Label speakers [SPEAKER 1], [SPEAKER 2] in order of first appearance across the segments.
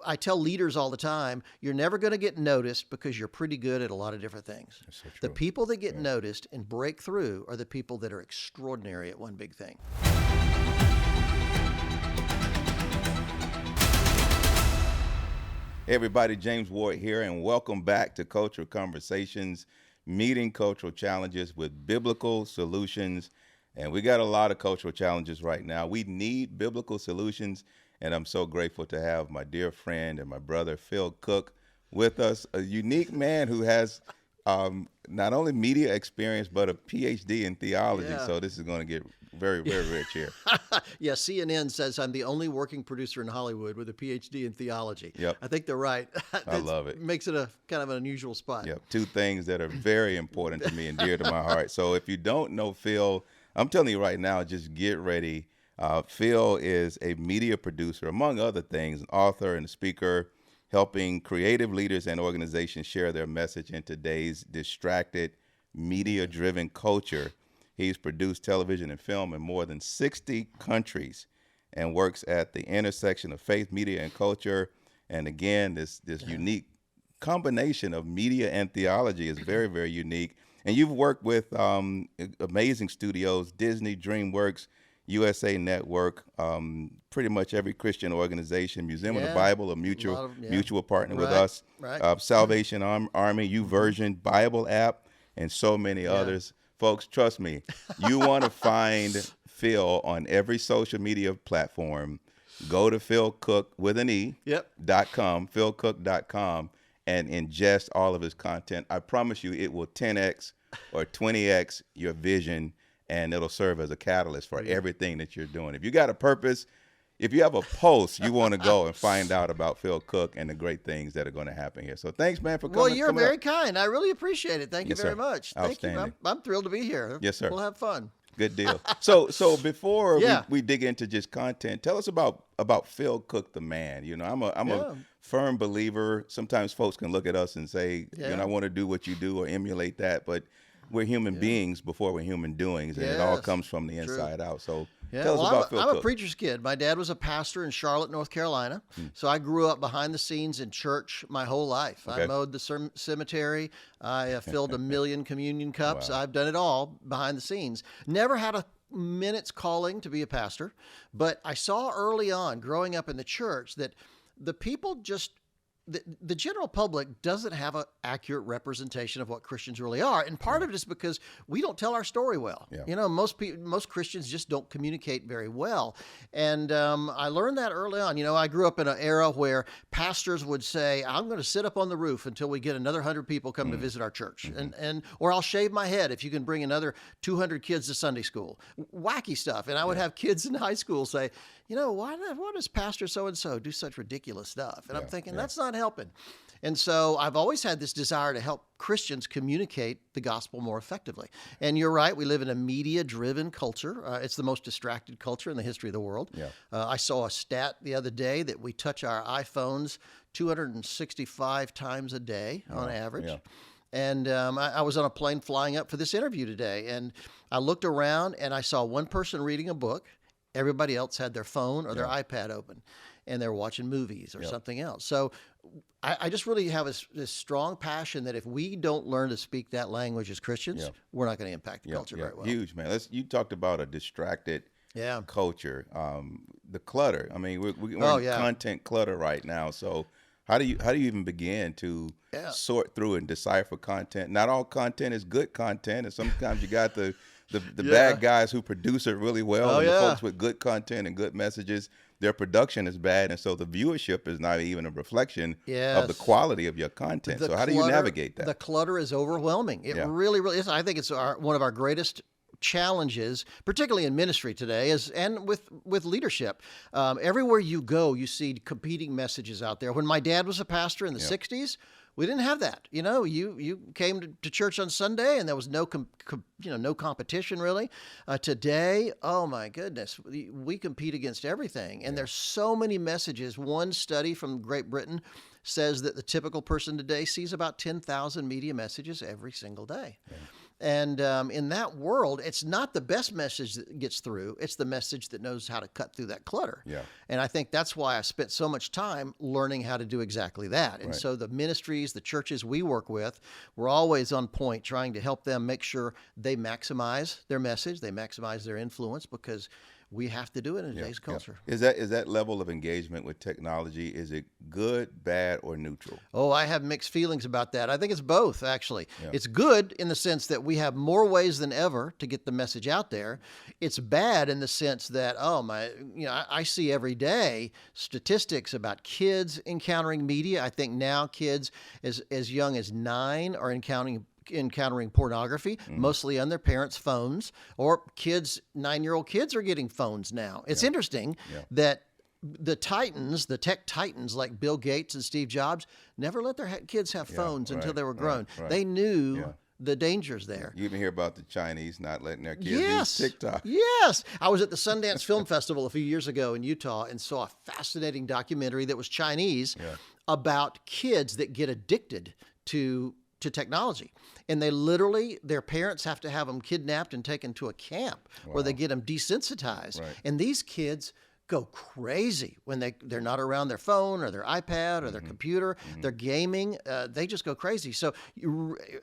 [SPEAKER 1] I tell leaders all the time, you're never going to get noticed because you're pretty good at a lot of different things.
[SPEAKER 2] That's so true.
[SPEAKER 1] The people that get noticed and break through are the people that are extraordinary at one big thing.
[SPEAKER 2] Hey everybody, James Ward here, and welcome back to Cultural Conversations, meeting cultural challenges with biblical solutions. And we got a lot of cultural challenges right now. We need biblical solutions, and I'm so grateful to have my dear friend and my brother, Phil Cooke, with us, a unique man who has not only media experience, but a PhD in theology.
[SPEAKER 1] Yeah.
[SPEAKER 2] So this is going to get very, very rich here.
[SPEAKER 1] Yeah, CNN says I'm the only working producer in Hollywood with a PhD in theology.
[SPEAKER 2] Yep.
[SPEAKER 1] I think they're right.
[SPEAKER 2] I love it.
[SPEAKER 1] Makes it a kind of an unusual spot.
[SPEAKER 2] Yep, two things that are very important to me and dear to my heart. So if you don't know Phil, I'm telling you right now, just get ready. Phil is a media producer, among other things, an author and a speaker, helping creative leaders and organizations share their message in today's distracted, media-driven culture. He's produced television and film in more than 60 countries and works at the intersection of faith, media, and culture. And again, this unique combination of media and theology is very, very unique. And you've worked with amazing studios, Disney, DreamWorks, USA Network, pretty much every Christian organization, Museum of the Bible, a mutual partner with us, Salvation Army, YouVersion, Bible app, and so many others. Folks, trust me, you want to find Phil on every social media platform. Go to philcooke with an E, .com, philcooke.com, and ingest all of his content. I promise you it will 10x or 20x your vision, and it'll serve as a catalyst for everything that you're doing. If you got a purpose, if you have a pulse, you want to go and find out about Phil Cooke and the great things that are going to happen here. So thanks, man, for coming.
[SPEAKER 1] Well, you're very kind. I really appreciate it. Thank you very much.
[SPEAKER 2] Outstanding.
[SPEAKER 1] Thank you. I'm thrilled to be here.
[SPEAKER 2] Yes, sir.
[SPEAKER 1] We'll have fun.
[SPEAKER 2] Good deal. So before we dig into just content, tell us about Phil Cooke, the man. You know, I'm a firm believer. Sometimes folks can look at us and say, you know, I want to do what you do or emulate that, but we're human beings before we're human doings, and it all comes from the inside out. So tell us about Phil Cooke.
[SPEAKER 1] I'm a preacher's kid. My dad was a pastor in Charlotte, North Carolina. So I grew up behind the scenes in church my whole life. I mowed the cemetery. I filled a million communion cups. I've done it all behind the scenes. Never had a minute's calling to be a pastor, but I saw early on growing up in the church that the people just the general public doesn't have an accurate representation of what Christians really are. And part of it is because we don't tell our story well. You know, most Christians just don't communicate very well. And I learned that early on. You know, I grew up in an era where pastors would say, I'm going to sit up on the roof until we get another 100 people come to visit our church. Or I'll shave my head if you can bring another 200 kids to Sunday school. Wacky stuff. And I would have kids in high school say, you know, why does Pastor so-and-so do such ridiculous stuff? And I'm thinking, that's not helping. And so I've always had this desire to help Christians communicate the gospel more effectively. And you're right, we live in a media-driven culture. It's the most distracted culture in the history of the world. I saw a stat the other day that we touch our iPhones 265 times a day on average. And I was on a plane flying up for this interview today, and I looked around and I saw one person reading a book. Everybody else had their phone or their iPad open, and they're watching movies or something else. So I just really have this strong passion that if we don't learn to speak that language as Christians, we're not going to impact the culture very well.
[SPEAKER 2] Huge, man. You talked about a distracted culture, the clutter. I mean, we're in content clutter right now. So how do you even begin to sort through and decipher content? Not all content is good content, and sometimes you got the bad guys who produce it really well, and the folks with good content and good messages, their production is bad, and so the viewership is not even a reflection of the quality of your content. So how do you navigate that?
[SPEAKER 1] The clutter is overwhelming. It really, really is. I think it's one of our greatest challenges, particularly in ministry today, and with leadership. Everywhere you go, you see competing messages out there. When my dad was a pastor in the 60s, we didn't have that. You know, you came to church on Sunday and there was no competition really. Today, oh my goodness, we compete against everything. And there's so many messages. One study from Great Britain says that the typical person today sees about 10,000 media messages every single day. And in that world, it's not the best message that gets through. It's the message that knows how to cut through that clutter.
[SPEAKER 2] Yeah.
[SPEAKER 1] And I think that's why I spent so much time learning how to do exactly that. And
[SPEAKER 2] Right.
[SPEAKER 1] so the ministries, the churches we work with, we're always on point trying to help them make sure they maximize their message, they maximize their influence, because we have to do it in today's culture.
[SPEAKER 2] Is that level of engagement with technology, is it good, bad, or neutral?
[SPEAKER 1] Oh, I have mixed feelings about that. I think it's both, actually.
[SPEAKER 2] Yeah.
[SPEAKER 1] It's good in the sense that we have more ways than ever to get the message out there. It's bad in the sense that, I see every day statistics about kids encountering media. I think now kids as young as 9 are encountering pornography, mostly on their parents' phones, or 9-year-old kids are getting phones now. It's interesting that the tech titans like Bill Gates and Steve Jobs never let their kids have phones until they were grown.
[SPEAKER 2] Right.
[SPEAKER 1] They knew the dangers there.
[SPEAKER 2] You even hear about the Chinese not letting their kids
[SPEAKER 1] Yes.
[SPEAKER 2] use TikTok.
[SPEAKER 1] Yes. I was at the Sundance Film Festival a few years ago in Utah and saw a fascinating documentary that was Chinese about kids that get addicted to technology. And their parents have to have them kidnapped and taken to a camp where they get them desensitized.
[SPEAKER 2] Right.
[SPEAKER 1] And these kids go crazy when they're not around their phone or their iPad or their computer. They're gaming. They just go crazy. So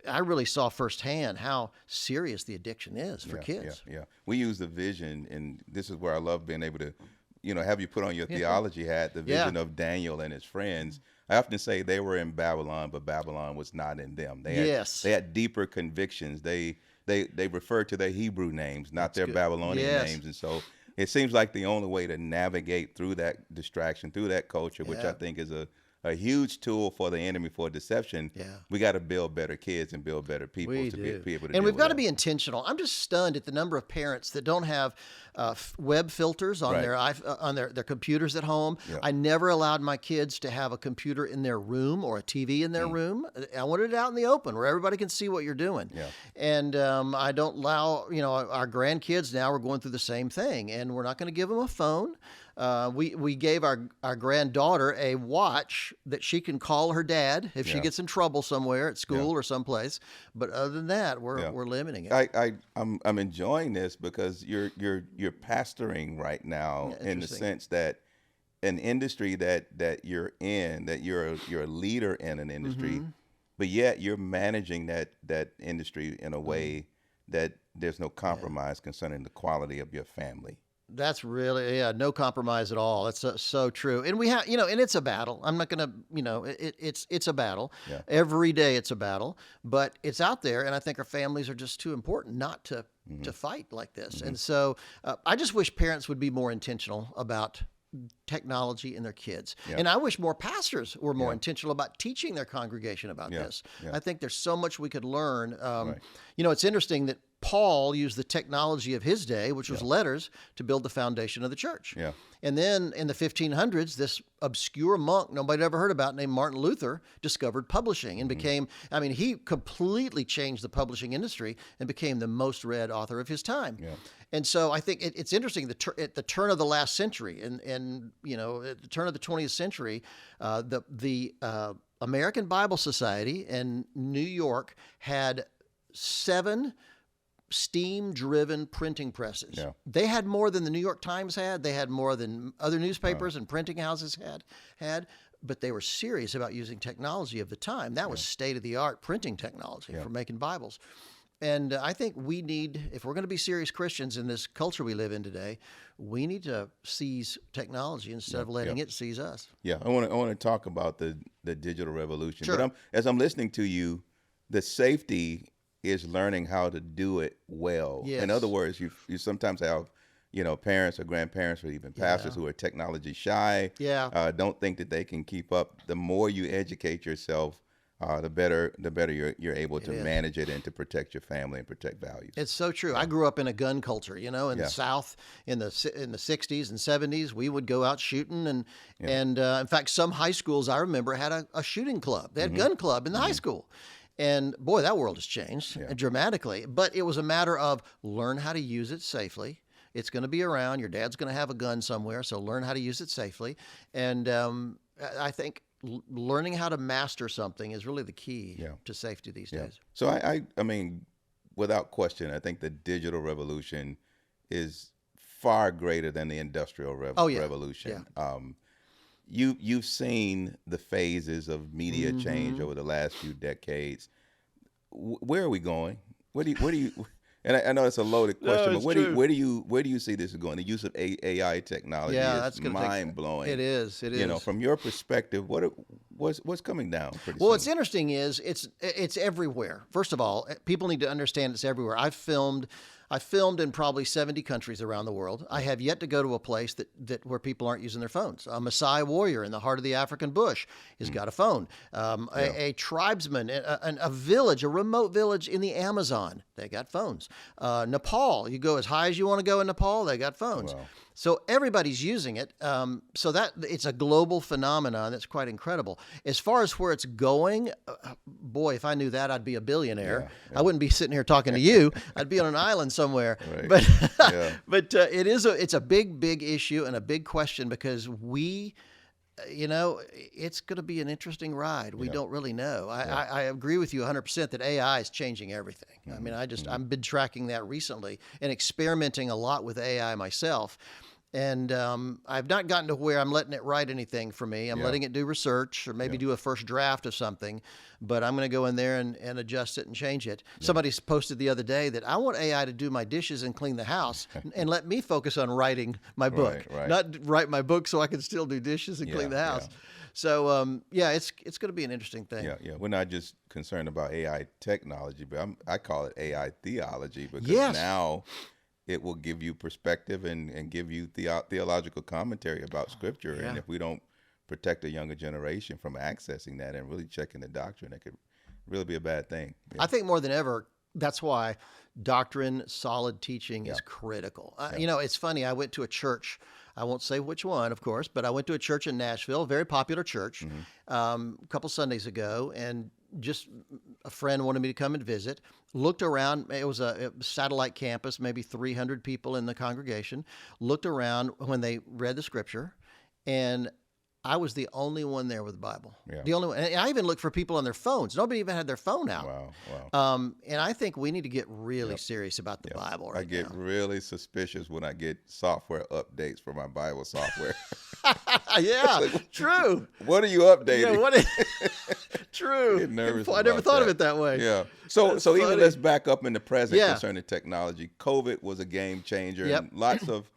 [SPEAKER 1] I really saw firsthand how serious the addiction is for kids.
[SPEAKER 2] Yeah. We use the vision, and this is where I love being able to, have you put on your theology hat, the vision of Daniel and his friends. I often say they were in Babylon, but Babylon was not in them. They had deeper convictions. They referred to their Hebrew names, not their Babylonian names. And so it seems like the only way to navigate through that distraction, through that culture, which I think is a huge tool for the enemy for deception. We got to build better kids and build better people be able to deal
[SPEAKER 1] And we've got to
[SPEAKER 2] with
[SPEAKER 1] be intentional. I'm just stunned at the number of parents that don't have web filters on their computers at home. I never allowed my kids to have a computer in their room or a TV in their room. I wanted it out in the open where everybody can see what you're doing. And I don't allow, our grandkids now are going through the same thing, and we're not going to give them a phone. We gave our granddaughter a watch that she can call her dad if she gets in trouble somewhere at school or someplace. But other than that, we're limiting it.
[SPEAKER 2] I'm enjoying this because you're pastoring right now in the sense that an industry that you're in, that you're a leader in an industry, but yet you're managing that industry in a way that there's no compromise concerning the quality of your family.
[SPEAKER 1] That's really, no compromise at all. That's so true. And we have, and it's a battle. I'm not going to, it's a battle. Every day it's a battle, but it's out there. And I think our families are just too important not to fight like this. And so I just wish parents would be more intentional about technology in their kids. And I wish more pastors were more intentional about teaching their congregation about this. I think there's so much we could learn. It's interesting that Paul used the technology of his day, which was letters, to build the foundation of the church. And then in the 1500s, this obscure monk nobody ever heard about named Martin Luther discovered publishing and became, he completely changed the publishing industry and became the most read author of his time. And so I think it's interesting at the turn of the last century and at the turn of the 20th century, the American Bible Society in New York had 7 steam-driven printing presses. They had more than the New York Times had. They had more than other newspapers and printing houses had. But they were serious about using technology of the time. That was state-of-the-art printing technology for making Bibles. And I think we need, if we're going to be serious Christians in this culture we live in today, we need to seize technology instead of letting it seize us.
[SPEAKER 2] I want to talk about the digital revolution. But as I'm listening to you, the safety is learning how to do it well. In other words, you sometimes have, parents or grandparents or even pastors who are technology shy, don't think that they can keep up. The more you educate yourself, the better you're able to manage it and to protect your family and protect values.
[SPEAKER 1] It's so true. I grew up in a gun culture, in the South in the 60s and 70s. We would go out shooting, and in fact, some high schools I remember had a shooting club. They had a gun club in the high school. And boy, that world has changed dramatically. But it was a matter of learn how to use it safely. It's going to be around. Your dad's going to have a gun somewhere, so learn how to use it safely. And I think learning how to master something is really the key to safety these days.
[SPEAKER 2] So I mean, without question, I think the digital revolution is far greater than the industrial revolution. You've seen the phases of media change over the last few decades. Where are we going? Where do you? And I know it's a loaded question, but where do you see this going? The use of AI technology is mind blowing.
[SPEAKER 1] It is.
[SPEAKER 2] You know, from your perspective, what's coming down pretty soon?
[SPEAKER 1] Well, what's interesting is it's everywhere. First of all, people need to understand it's everywhere. I filmed in probably 70 countries around the world. I have yet to go to a place that where people aren't using their phones. A Maasai warrior in the heart of the African bush has got a phone. A tribesman, a village, a remote village in the Amazon, they got phones. Nepal, you go as high as you want to go in Nepal, they got phones.
[SPEAKER 2] Wow.
[SPEAKER 1] So everybody's using it. So that it's a global phenomenon that's quite incredible. As far as where it's going, boy, if I knew that, I'd be a billionaire. I wouldn't be sitting here talking to you. I'd be on an island somewhere.
[SPEAKER 2] Right.
[SPEAKER 1] But it's a big issue and a big question because it's going to be an interesting ride. We don't really know. I agree with you 100% that AI is changing everything. I mean, I've been tracking that recently and experimenting a lot with AI myself. And I've not gotten to where I'm letting it write anything for me. I'm letting it do research or maybe do a first draft of something, but I'm going to go in there and adjust it and change it. Somebody posted the other day that I want AI to do my dishes and clean the house and let me focus on writing my book, not write my book so I can still do dishes and clean the house. So, it's going to be an interesting thing.
[SPEAKER 2] Yeah. We're not just concerned about AI technology, but I call it AI theology because now it will give you perspective and give you theological commentary about Scripture. And if we don't protect a younger generation from accessing that and really checking the doctrine, it could really be a bad thing.
[SPEAKER 1] I think more than ever, that's why doctrine, solid teaching is critical. It's funny. I went to a church. I won't say which one, of course, but I went to a church in Nashville, a very popular church, a couple Sundays ago, and just a friend wanted me to come and visit. Looked around. It was a satellite campus, maybe 300 people in the congregation. Looked around when they read the Scripture, and I was the only one there with the Bible. The only one. And I even looked for people on their phones. Nobody even had their phone out.
[SPEAKER 2] Wow.
[SPEAKER 1] And I think we need to get really serious about the Bible right now.
[SPEAKER 2] I get really suspicious when I get software updates for my Bible software.
[SPEAKER 1] True.
[SPEAKER 2] What are you updating?
[SPEAKER 1] True.
[SPEAKER 2] Get nervous
[SPEAKER 1] I never thought of it that way.
[SPEAKER 2] Yeah. So even let's back up in the present concerning technology. COVID was a game changer. And lots of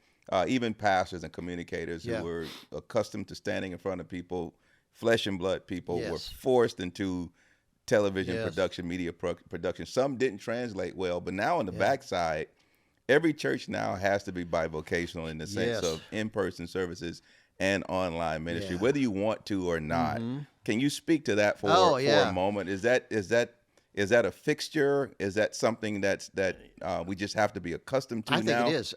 [SPEAKER 2] even pastors and communicators who were accustomed to standing in front of people, flesh and blood people, were forced into television production, media production. Some didn't translate well, but now on the backside, every church now has to be bivocational in the sense of in-person services and online ministry, whether you want to or not. Can you speak to that for a moment? Is that a fixture? Is that something that we just have to be accustomed to now?
[SPEAKER 1] I think it is.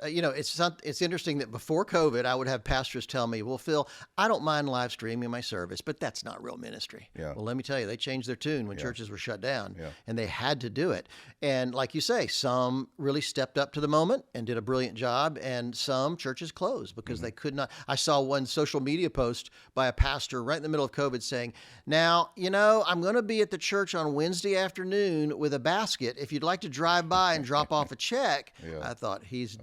[SPEAKER 1] It's interesting that before COVID, I would have pastors tell me, well, Phil, I don't mind live streaming my service, but that's not real ministry. Well, let me tell you, they changed their tune when churches were shut down, and they had to do it. And like you say, some really stepped up to the moment and did a brilliant job, and some churches closed because they could not. I saw one social media post by a pastor right in the middle of COVID saying, now, I'm going to be at the church on Wednesday afternoon with a basket. If you'd like to drive by and drop off a check, I thought he's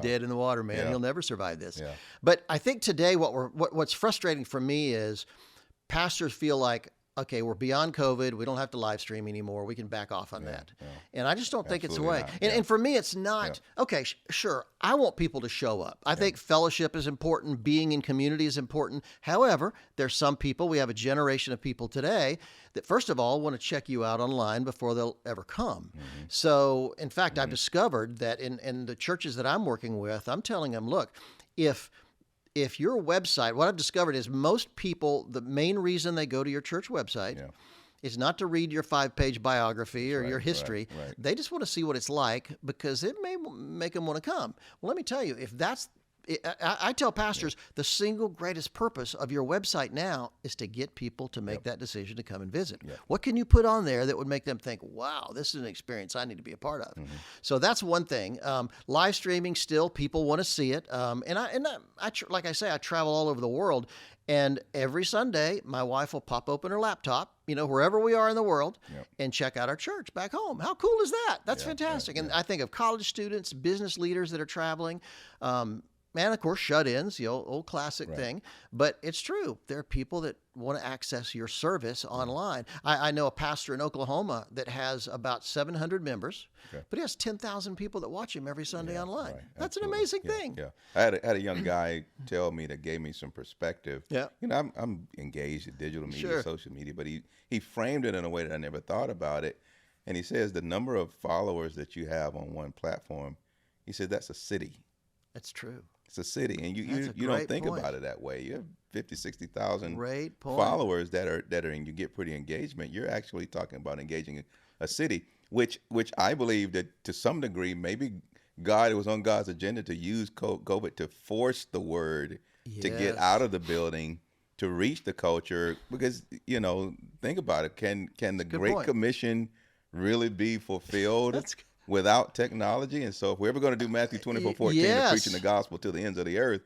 [SPEAKER 1] dead in the water, man. He'll never survive this. But I think today what's frustrating for me is pastors feel like, okay, we're beyond COVID. We don't have to live stream anymore. We can back off on that. And I just don't think it's the way. And for me, it's not, okay, sure, I want people to show up. I think fellowship is important. Being in community is important. However, there's some people, we have a generation of people today that, first of all, want to check you out online before they'll ever come. So, in fact, I've discovered that in the churches that I'm working with, I'm telling them, look, if your website, what I've discovered is most people, the main reason they go to your church website is not to read your 5-page biography or your history. They just want to see what it's like because it may make them want to come. Well, let me tell you, if that's, I tell pastors the single greatest purpose of your website now is to get people to make that decision to come and visit. What can you put on there that would make them think, wow, this is an experience I need to be a part of? So that's one thing. Live streaming, still, people want to see it. And I like I say, I travel all over the world, And every Sunday, my wife will pop open her laptop, wherever we are in the world, and check out our church back home. How cool is that? That's fantastic. And I think of college students, business leaders that are traveling, and of course, shut-ins, the old classic thing. But it's true. There are people that want to access your service online. I know a pastor in Oklahoma that has about 700 members, but he has 10,000 people that watch him every Sunday online. That's an amazing thing.
[SPEAKER 2] Yeah. I had a young guy tell me that gave me some perspective.
[SPEAKER 1] Yeah.
[SPEAKER 2] I'm engaged in digital media, social media, but he framed it in a way that I never thought about it. And he says the number of followers that you have on one platform, he said that's a city.
[SPEAKER 1] That's true.
[SPEAKER 2] It's a city, and you don't think about it that way. You have 50, 60,000 followers that are and you get pretty engagement. You're actually talking about engaging a city, which I believe that to some degree maybe it was on God's agenda to use COVID to force the word to get out of the building, to reach the culture. Because think about it, can the Great Commission really be fulfilled without technology? And so if we're ever going to do Matthew 24:14, preaching the gospel to the ends of the earth,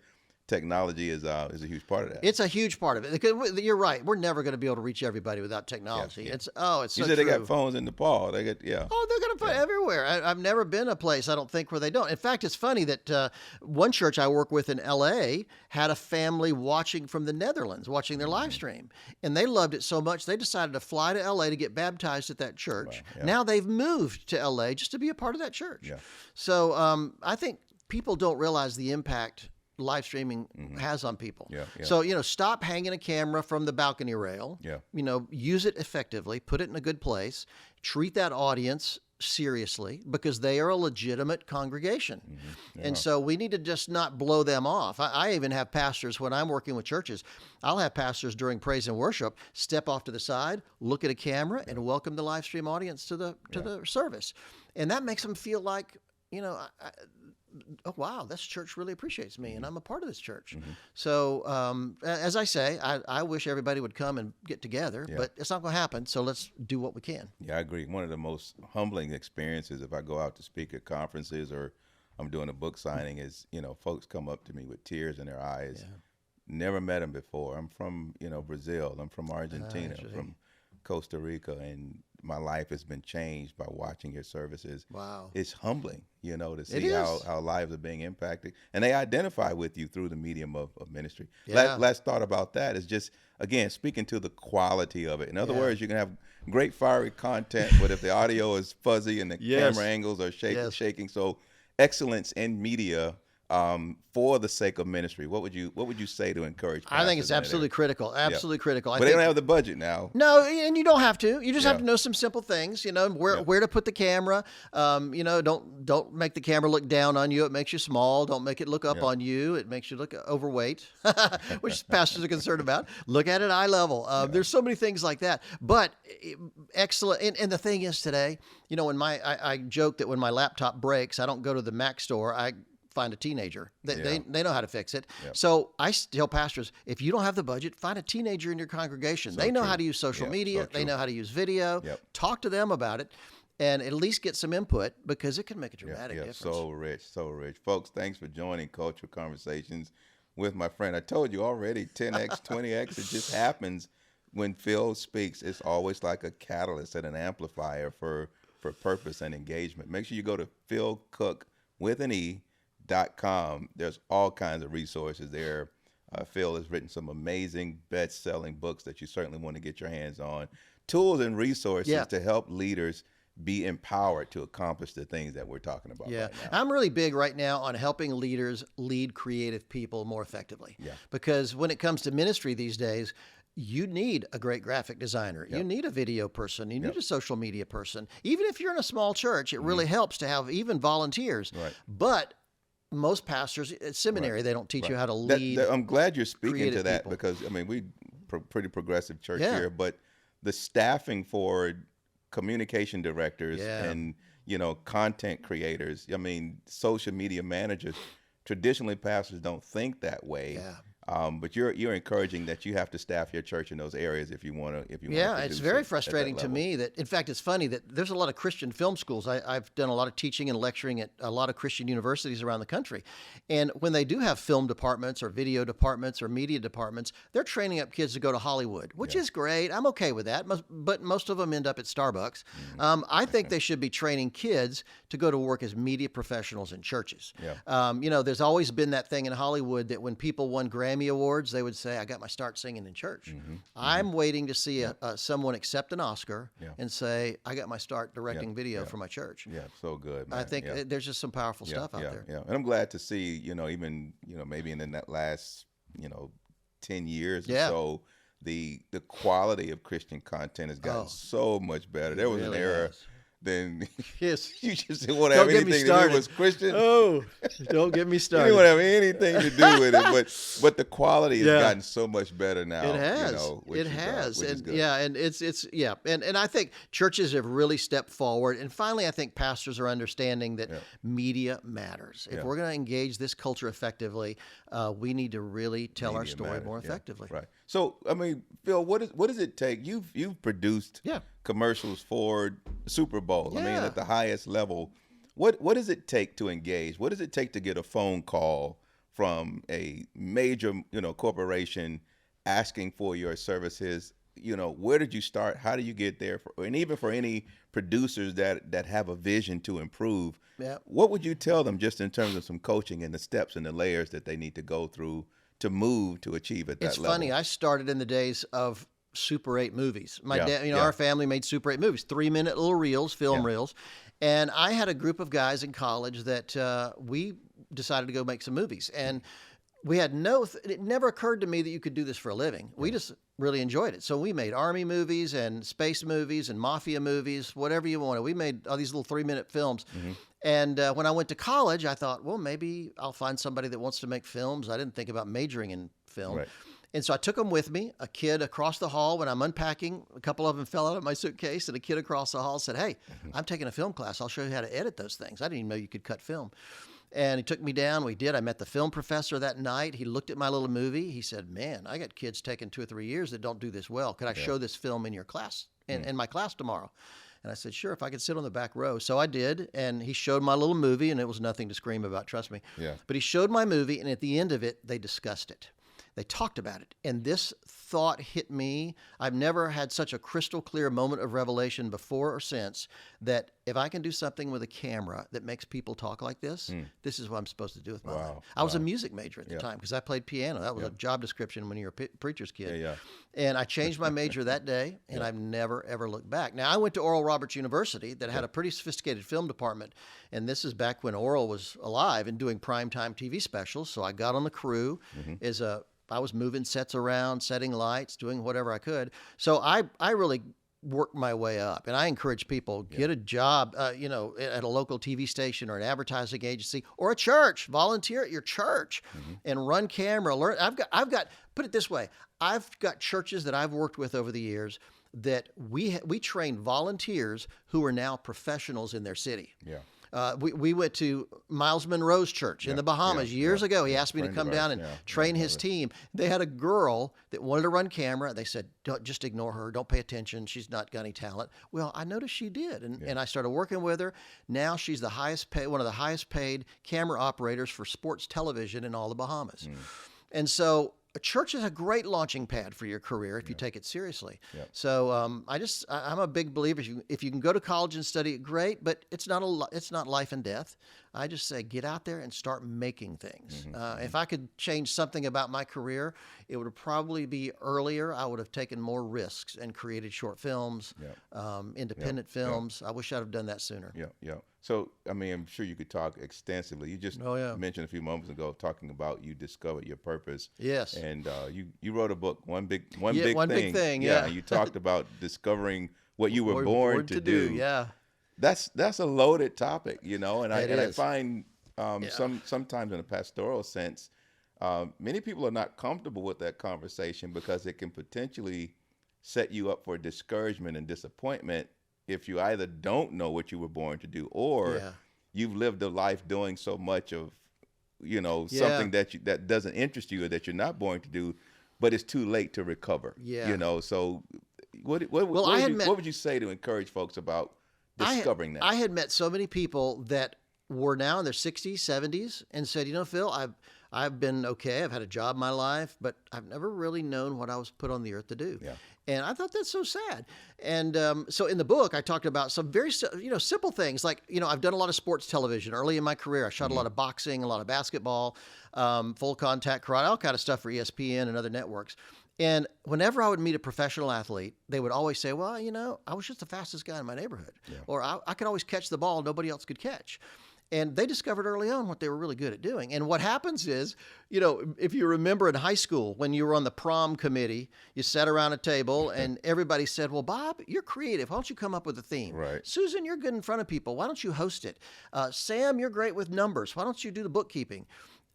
[SPEAKER 2] technology is a huge part of that.
[SPEAKER 1] It's a huge part of it. Because you're right. We're never going to be able to reach everybody without technology. It's so
[SPEAKER 2] you said
[SPEAKER 1] true.
[SPEAKER 2] They got phones in Nepal. They got
[SPEAKER 1] Oh, they're going to put everywhere. I've never been a place, I don't think, where they don't. In fact, it's funny that one church I work with in L.A. had a family watching from the Netherlands, watching their live stream. And they loved it so much, they decided to fly to L.A. to get baptized at that church. Wow. Now they've moved to L.A. just to be a part of that church. So I think people don't realize the impact live streaming has on people. So, stop hanging a camera from the balcony rail. Use it effectively, put it in a good place, treat that audience seriously because they are a legitimate congregation. And so we need to just not blow them off. I even have pastors when I'm working with churches, I'll have pastors during praise and worship step off to the side, look at a camera and welcome the live stream audience to the service. And that makes them feel like, oh, wow, this church really appreciates me, and I'm a part of this church. So, as I say, I wish everybody would come and get together, but it's not going to happen, so let's do what we can.
[SPEAKER 2] Yeah, I agree. One of the most humbling experiences if I go out to speak at conferences or I'm doing a book signing is, folks come up to me with tears in their eyes. Never met them before. I'm from, Brazil. I'm from Argentina, from Costa Rica, and my life has been changed by watching your services. Wow. It's humbling, to see how lives are being impacted. And they identify with you through the medium of ministry. Last thought about that is just, again, speaking to the quality of it. In other words, you can have great fiery content, but if the audio is fuzzy and the camera angles are shaking. So excellence in media for the sake of ministry, what would you say to encourage pastors?
[SPEAKER 1] I think it's absolutely critical. Absolutely critical.
[SPEAKER 2] But they don't have the budget now.
[SPEAKER 1] No, and you don't have to. You just have to know some simple things. Where to put the camera. Don't make the camera look down on you. It makes you small. Don't make it look up on you. It makes you look overweight, which pastors are concerned about. Look at it eye level. There's so many things like that. But excellent. And the thing is today, when I joke that when my laptop breaks, I don't go to the Mac store. I find a teenager. They know how to fix it. So I tell pastors, if you don't have the budget, find a teenager in your congregation. They know how to use social media. They know how to use video. Talk to them about it and at least get some input because it can make a dramatic difference. So rich.
[SPEAKER 2] Folks, thanks for joining Cultural Conversations with my friend. I told you already, 10X, 20X, it just happens when Phil speaks. It's always like a catalyst and an amplifier for purpose and engagement. Make sure you go to philcooke.com. There's all kinds of resources there. Phil has written some amazing best-selling books that you certainly want to get your hands on. Tools and resources to help leaders be empowered to accomplish the things that we're talking about right now.
[SPEAKER 1] I'm really big right now on helping leaders lead creative people more effectively. Because when it comes to ministry these days, you need a great graphic designer. You need a video person. You need a social media person. Even if you're in a small church, it really helps to have even volunteers. But most pastors at seminary, they don't teach you how to lead.
[SPEAKER 2] I'm glad you're speaking to that because, we pretty progressive church here, but the staffing for communication directors and, content creators, social media managers, traditionally pastors don't think that way. But you're encouraging that you have to staff your church in those areas if you want to.
[SPEAKER 1] Yeah, it's very frustrating to me that, in fact, it's funny that there's a lot of Christian film schools. I've done a lot of teaching and lecturing at a lot of Christian universities around the country. And when they do have film departments or video departments or media departments, they're training up kids to go to Hollywood, which is great. I'm okay with that. But most of them end up at Starbucks. I think they should be training kids to go to work as media professionals in churches. There's always been that thing in Hollywood that when people won Grammy Awards, they would say, I got my start singing in church. I'm waiting to see someone accept an Oscar and say, I got my start directing video for my church.
[SPEAKER 2] Yeah, so good, man.
[SPEAKER 1] I think there's just some powerful stuff out there.
[SPEAKER 2] Yeah, and I'm glad to see, even, maybe in that last, 10 years or so, the quality of Christian content has gotten so much better. There was an era then
[SPEAKER 1] yes,
[SPEAKER 2] you just didn't want to have anything to do with Christian.
[SPEAKER 1] Oh, don't get me started.
[SPEAKER 2] You didn't want to have anything to do with it, but the quality has gotten so much better now.
[SPEAKER 1] It has. It has, and and it's and I think churches have really stepped forward, and finally, I think pastors are understanding that media matters. If we're going to engage this culture effectively, we need to really tell our story more effectively.
[SPEAKER 2] Right. So, I mean, Phil, what does it take? You've produced commercials for Super Bowl. I mean, at the highest level. What does it take to engage? What does it take to get a phone call from a major, corporation asking for your services? Where did you start? How do you get there? And even for any producers that have a vision to improve, what would you tell them just in terms of some coaching and the steps and the layers that they need to go through to move to achieve at that level?
[SPEAKER 1] It's funny. I started in the days of Super 8 movies. My dad, our family made Super 8 movies, 3-minute little reels, film reels. And I had a group of guys in college that we decided to go make some movies. And we had it never occurred to me that you could do this for a living. We just really enjoyed it. So we made Army movies and space movies and mafia movies, whatever you wanted. We made all these little 3-minute films. And when I went to college, I thought, well, maybe I'll find somebody that wants to make films. I didn't think about majoring in film. Right. And so I took them with me. A kid across the hall, when I'm unpacking, a couple of them fell out of my suitcase, and a kid across the hall said, hey, I'm taking a film class. I'll show you how to edit those things. I didn't even know you could cut film. And he took me down. We did. I met the film professor that night. He looked at my little movie. He said, man, I got kids taking 2 or 3 years that don't do this well. Could I show this film in your class, in my class tomorrow? And I said, sure, if I could sit on the back row. So I did, and he showed my little movie, and it was nothing to scream about, trust me. But he showed my movie, and at the end of it, they discussed it. They talked about it, and this thought hit me. I've never had such a crystal clear moment of revelation before or since that if I can do something with a camera that makes people talk like this, this is what I'm supposed to do with my life. I was a music major at the time because I played piano. That was a job description when you were a preacher's kid. And I changed my major that day, and I've never, ever looked back. Now, I went to Oral Roberts University that had a pretty sophisticated film department, and this is back when Oral was alive and doing primetime TV specials. So I got on the crew I was moving sets around, setting lights, doing whatever I could. So I really worked my way up. And I encourage people, get a job, at a local TV station or an advertising agency or a church. Volunteer at your church and run camera. Learn. I've got, put it this way, I've got churches that I've worked with over the years that we train volunteers who are now professionals in their city. We went to Miles Monroe's church in the Bahamas years ago. He asked me to come down and train his team. They had a girl that wanted to run camera. They said, don't, just ignore her. Don't pay attention. She's not got any talent. Well, I noticed she did, and I started working with her. Now she's the highest paid, one of the highest paid camera operators for sports television in all the Bahamas. And so a church is a great launching pad for your career if you take it seriously. So I'm a big believer. If you can go to college and study it, great, but it's not life and death. I just say get out there and start making things. If I could change something about my career, it would probably be earlier. I would have taken more risks and created short films, independent films. I wish I'd have done that sooner.
[SPEAKER 2] So, I mean, I'm sure you could talk extensively. You just mentioned a few moments ago talking about you discovered your purpose.
[SPEAKER 1] Yes.
[SPEAKER 2] And you wrote a book, One Big Thing.
[SPEAKER 1] Yeah.
[SPEAKER 2] And you talked about discovering what you were born to do.
[SPEAKER 1] Yeah.
[SPEAKER 2] That's a loaded topic, and I find sometimes in a pastoral sense, many people are not comfortable with that conversation because it can potentially set you up for discouragement and disappointment if you either don't know what you were born to do or you've lived a life doing so much of something that doesn't interest you or that you're not going to do, but it's too late to recover.
[SPEAKER 1] Yeah.
[SPEAKER 2] So what would you say to encourage folks about discovering that?
[SPEAKER 1] I had met so many people that were now in their 60s, 70s, and said, Phil, I've been okay. I've had a job in my life, but I've never really known what I was put on the earth to do.
[SPEAKER 2] Yeah.
[SPEAKER 1] And I thought that's so sad. And so in the book, I talked about some very simple things like, I've done a lot of sports television early in my career. I shot a lot of boxing, a lot of basketball, full contact karate, all kind of stuff for ESPN and other networks. And whenever I would meet a professional athlete, they would always say, well, I was just the fastest guy in my neighborhood. Yeah. Or I could always catch the ball nobody else could catch. And they discovered early on what they were really good at doing. And what happens is, if you remember in high school, when you were on the prom committee, you sat around a table and everybody said, well, Bob, you're creative. Why don't you come up with a theme?
[SPEAKER 2] Right.
[SPEAKER 1] Susan, you're good in front of people. Why don't you host it? Sam, you're great with numbers. Why don't you do the bookkeeping?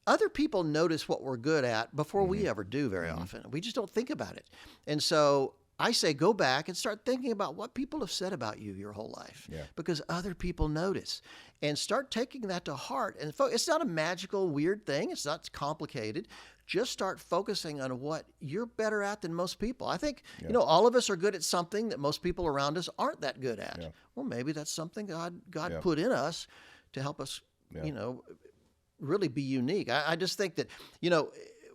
[SPEAKER 1] Other people notice what we're good at before we ever do very often. We just don't think about it. And so I say go back and start thinking about what people have said about you your whole life, because other people notice, and start taking that to heart. And it's not a magical, weird thing. It's not complicated. Just start focusing on what you're better at than most people. I think, all of us are good at something that most people around us aren't that good at. Yeah. Well, maybe that's something God put in us to help us, really be unique. I just think that,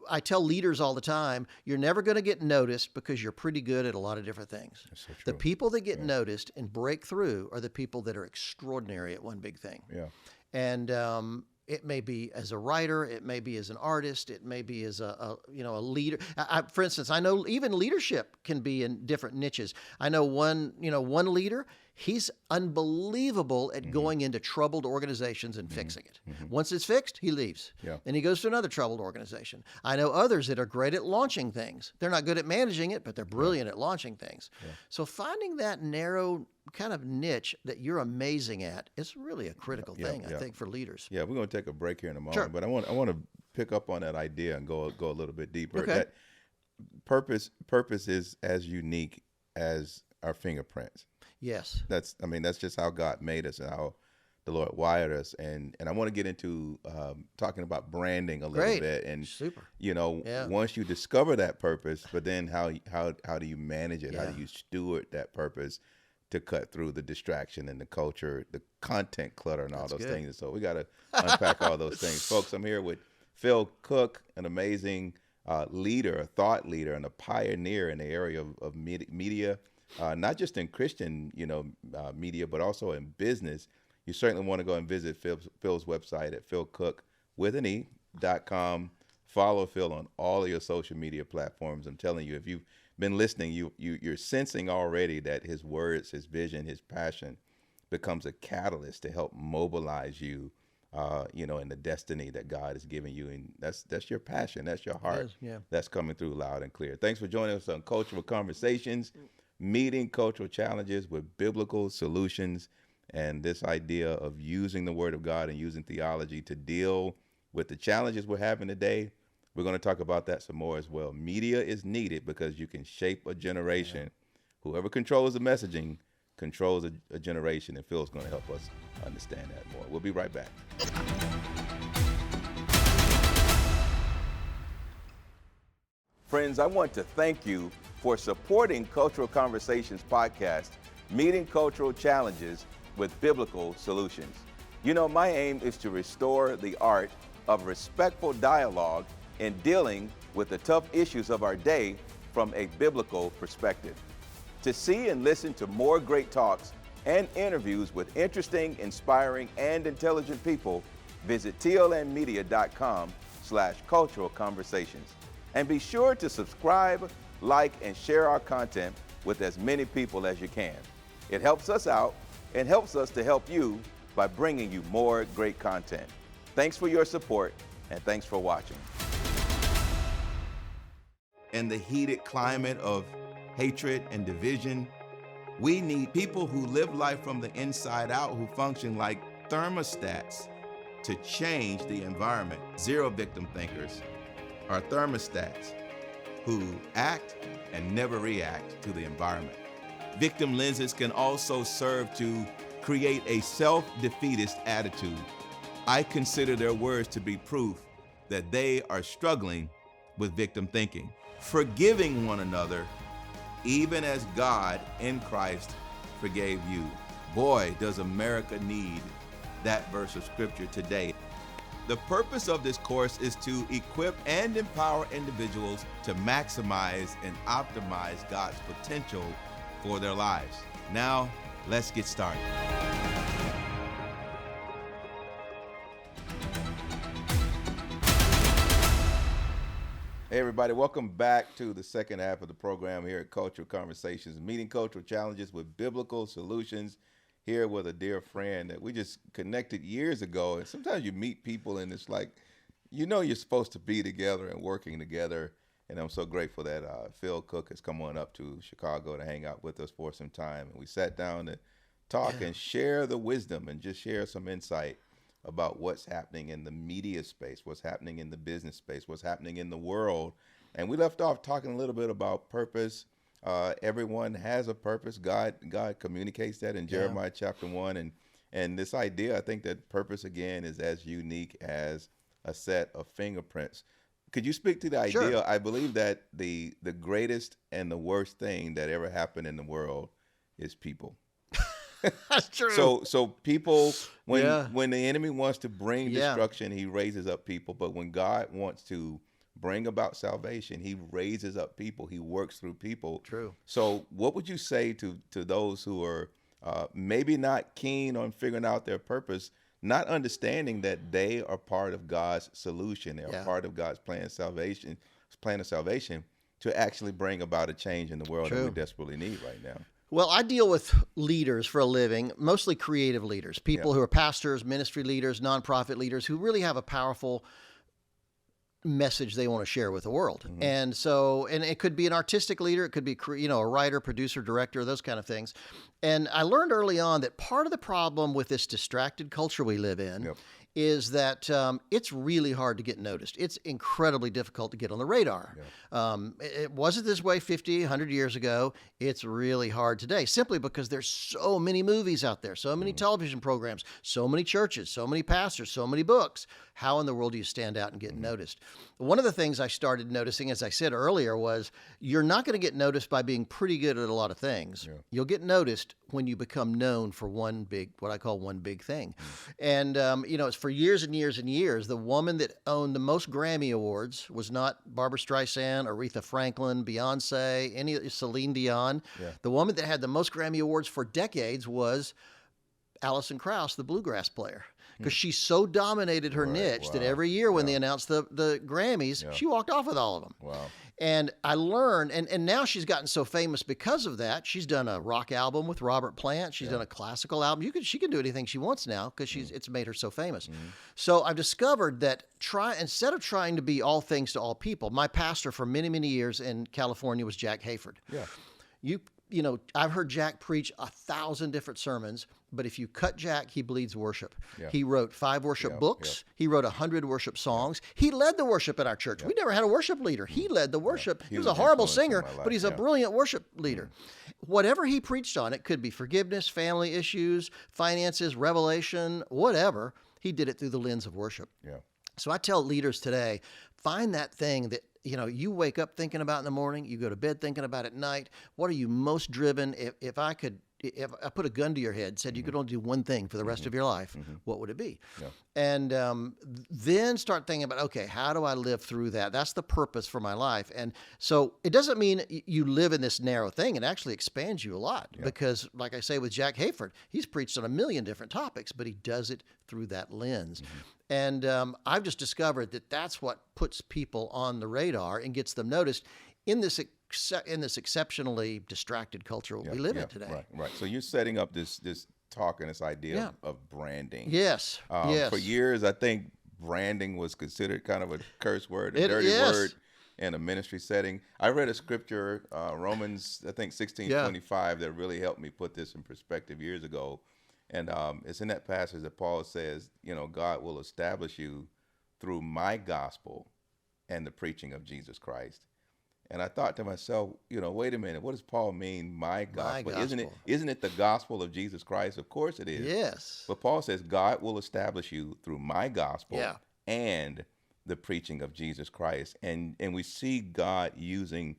[SPEAKER 1] I tell leaders all the time, you're never going to get noticed because you're pretty good at a lot of different things.
[SPEAKER 2] That's so true.
[SPEAKER 1] The people that get noticed and break through are the people that are extraordinary at one big thing.
[SPEAKER 2] Yeah.
[SPEAKER 1] And it may be as a writer, it may be as an artist, it may be as a leader. For instance, I know even leadership can be in different niches. I know one leader. He's unbelievable at going into troubled organizations and fixing it. Once it's fixed, he leaves. Yeah. And he goes to another troubled organization. I know others that are great at launching things. They're not good at managing it, but they're brilliant at launching things. Yeah. So finding that narrow kind of niche that you're amazing at is really a critical thing, I think, for leaders.
[SPEAKER 2] Yeah, we're going to take a break here in a moment,
[SPEAKER 1] sure.
[SPEAKER 2] But I want to pick up on that idea and go a little bit deeper.
[SPEAKER 1] Okay.
[SPEAKER 2] That purpose is as unique as our fingerprints.
[SPEAKER 1] Yes.
[SPEAKER 2] That's just how God made us and how the Lord wired us. And I want to get into talking about branding a little bit. And
[SPEAKER 1] super.
[SPEAKER 2] Once you discover that purpose, but then how do you manage it? How do you steward that purpose to cut through the distraction and the culture, the content clutter and all those things? And so we got to unpack all those things. Folks, I'm here with Phil Cooke, an amazing leader, a thought leader, and a pioneer in the area of media. Not just in Christian, media, but also in business. You certainly want to go and visit Phil's website at philcooke.com. Follow Phil on all of your social media platforms. I'm telling you, if you've been listening, you're sensing already that his words, his vision, his passion becomes a catalyst to help mobilize you, in the destiny that God has given you. And that's your passion. That's your heart. That's coming through loud and clear. Thanks for joining us on Cultural Conversations. Meeting cultural challenges with biblical solutions, and this idea of using the Word of God and using theology to deal with the challenges we're having today. We're going to talk about that some more as well. Media is needed because you can shape a generation. Yeah. Whoever controls the messaging controls a generation, and Phil's going to help us understand that more. We'll be right back. Friends, I want to thank you for supporting Cultural Conversations podcast, Meeting Cultural Challenges with Biblical Solutions. My aim is to restore the art of respectful dialogue in dealing with the tough issues of our day from a biblical perspective. To see and listen to more great talks and interviews with interesting, inspiring, and intelligent people, visit tlnmedia.com/cultural conversations. And be sure to subscribe, like, and share our content with as many people as you can. It helps us out and helps us to help you by bringing you more great content. Thanks for your support, and thanks for watching. In the heated climate of hatred and division, we need people who live life from the inside out, who function like thermostats to change the environment. Zero victim thinkers are thermostats who act and never react to the environment. Victim lenses can also serve to create a self-defeatist attitude. I consider their words to be proof that they are struggling with victim thinking, forgiving one another, even as God in Christ forgave you. Boy, does America need that verse of scripture today. The purpose of this course is to equip and empower individuals to maximize and optimize God's potential for their lives. Now, let's get started. Hey everybody, welcome back to the second half of the program here at Cultural Conversations, meeting cultural challenges with biblical solutions. Here with a dear friend that we just connected years ago. And sometimes you meet people and it's like, you know, you're supposed to be together and working together. And I'm so grateful that Phil Cooke has come on up to Chicago to hang out with us for some time. And we sat down to talk and share the wisdom and just share some insight about what's happening in the media space, what's happening in the business space, what's happening in the world. And we left off talking a little bit about purpose. Everyone has a purpose. God communicates that in Jeremiah chapter 1. And this idea, I think that purpose, again, is as unique as a set of fingerprints. Could you speak to the idea?
[SPEAKER 1] Sure.
[SPEAKER 2] I believe that the greatest and the worst thing that ever happened in the world is people.
[SPEAKER 1] That's true.
[SPEAKER 2] So people, when the enemy wants to bring destruction, he raises up people. But when God wants to bring about salvation, he raises up people. He works through people.
[SPEAKER 1] True.
[SPEAKER 2] So what would you say to those who are maybe not keen on figuring out their purpose, not understanding that they are part of God's solution, they are part of God's plan of salvation, to actually bring about a change in the world that we desperately need right now?
[SPEAKER 1] Well, I deal with leaders for a living, mostly creative leaders, people who are pastors, ministry leaders, nonprofit leaders who really have a powerful message they want to share with the world. Mm-hmm. And it could be an artistic leader. It could be, a writer, producer, director, those kind of things. And I learned early on that part of the problem with this distracted culture we live in is that it's really hard to get noticed. It's incredibly difficult to get on the radar. It wasn't this way 50, 100 years ago. It's really hard today simply because there's so many movies out there, so many television programs, so many churches, so many pastors, so many books. How in the world do you stand out and get noticed? One of the things I started noticing, as I said earlier, was you're not going to get noticed by being pretty good at a lot of things. You'll get noticed when you become known for what I call one big thing. And, it's for years and years and years, the woman that owned the most Grammy Awards was not Barbara Streisand, Aretha Franklin, Beyonce, Celine Dion. The woman that had the most Grammy Awards for decades was Alison Krauss, the bluegrass player, because she so dominated her niche that every year when they announced the Grammys, she walked off with all of them. And I learned, and now she's gotten so famous because of that. She's done a rock album with Robert Plant. She's done a classical album. She can do anything she wants now because it's made her so famous. So I've discovered that instead of trying to be all things to all people, my pastor for many, many years in California was Jack Hayford. I've heard Jack preach 1,000 different sermons, but if you cut Jack, he bleeds worship. He wrote 5 worship books. He wrote 100 worship songs. He led the worship in our church. We never had a worship leader. He led the worship. He was a horrible singer, but he's a brilliant worship leader. Whatever he preached on, it could be forgiveness, family issues, finances, revelation, whatever. He did it through the lens of worship. So I tell leaders today, find that thing that you wake up thinking about in the morning, you go to bed thinking about at night. What are you most driven? If I put a gun to your head and said you could only do one thing for the rest of your life, what would it be? And then start thinking about, okay, how do I live through that? That's the purpose for my life. And so it doesn't mean you live in this narrow thing. It actually expands you a lot because, like I say with Jack Hayford, he's preached on a million different topics, but he does it through that lens. And I've just discovered that that's what puts people on the radar and gets them noticed in this exceptionally distracted culture we live in today.
[SPEAKER 2] Right. So you're setting up this talk and this idea of branding.
[SPEAKER 1] Yes.
[SPEAKER 2] For years, I think branding was considered kind of a curse word, a dirty word in a ministry setting. I read a scripture, Romans, I think 16:25, that really helped me put this in perspective years ago. And it's in that passage that Paul says, God will establish you through my gospel and the preaching of Jesus Christ. And I thought to myself, wait a minute, what does Paul mean, my gospel?
[SPEAKER 1] My gospel.
[SPEAKER 2] Isn't it the gospel of Jesus Christ? Of course it is.
[SPEAKER 1] Yes.
[SPEAKER 2] But Paul says, God will establish you through my gospel
[SPEAKER 1] Yeah.
[SPEAKER 2] and the preaching of Jesus Christ. And we see God using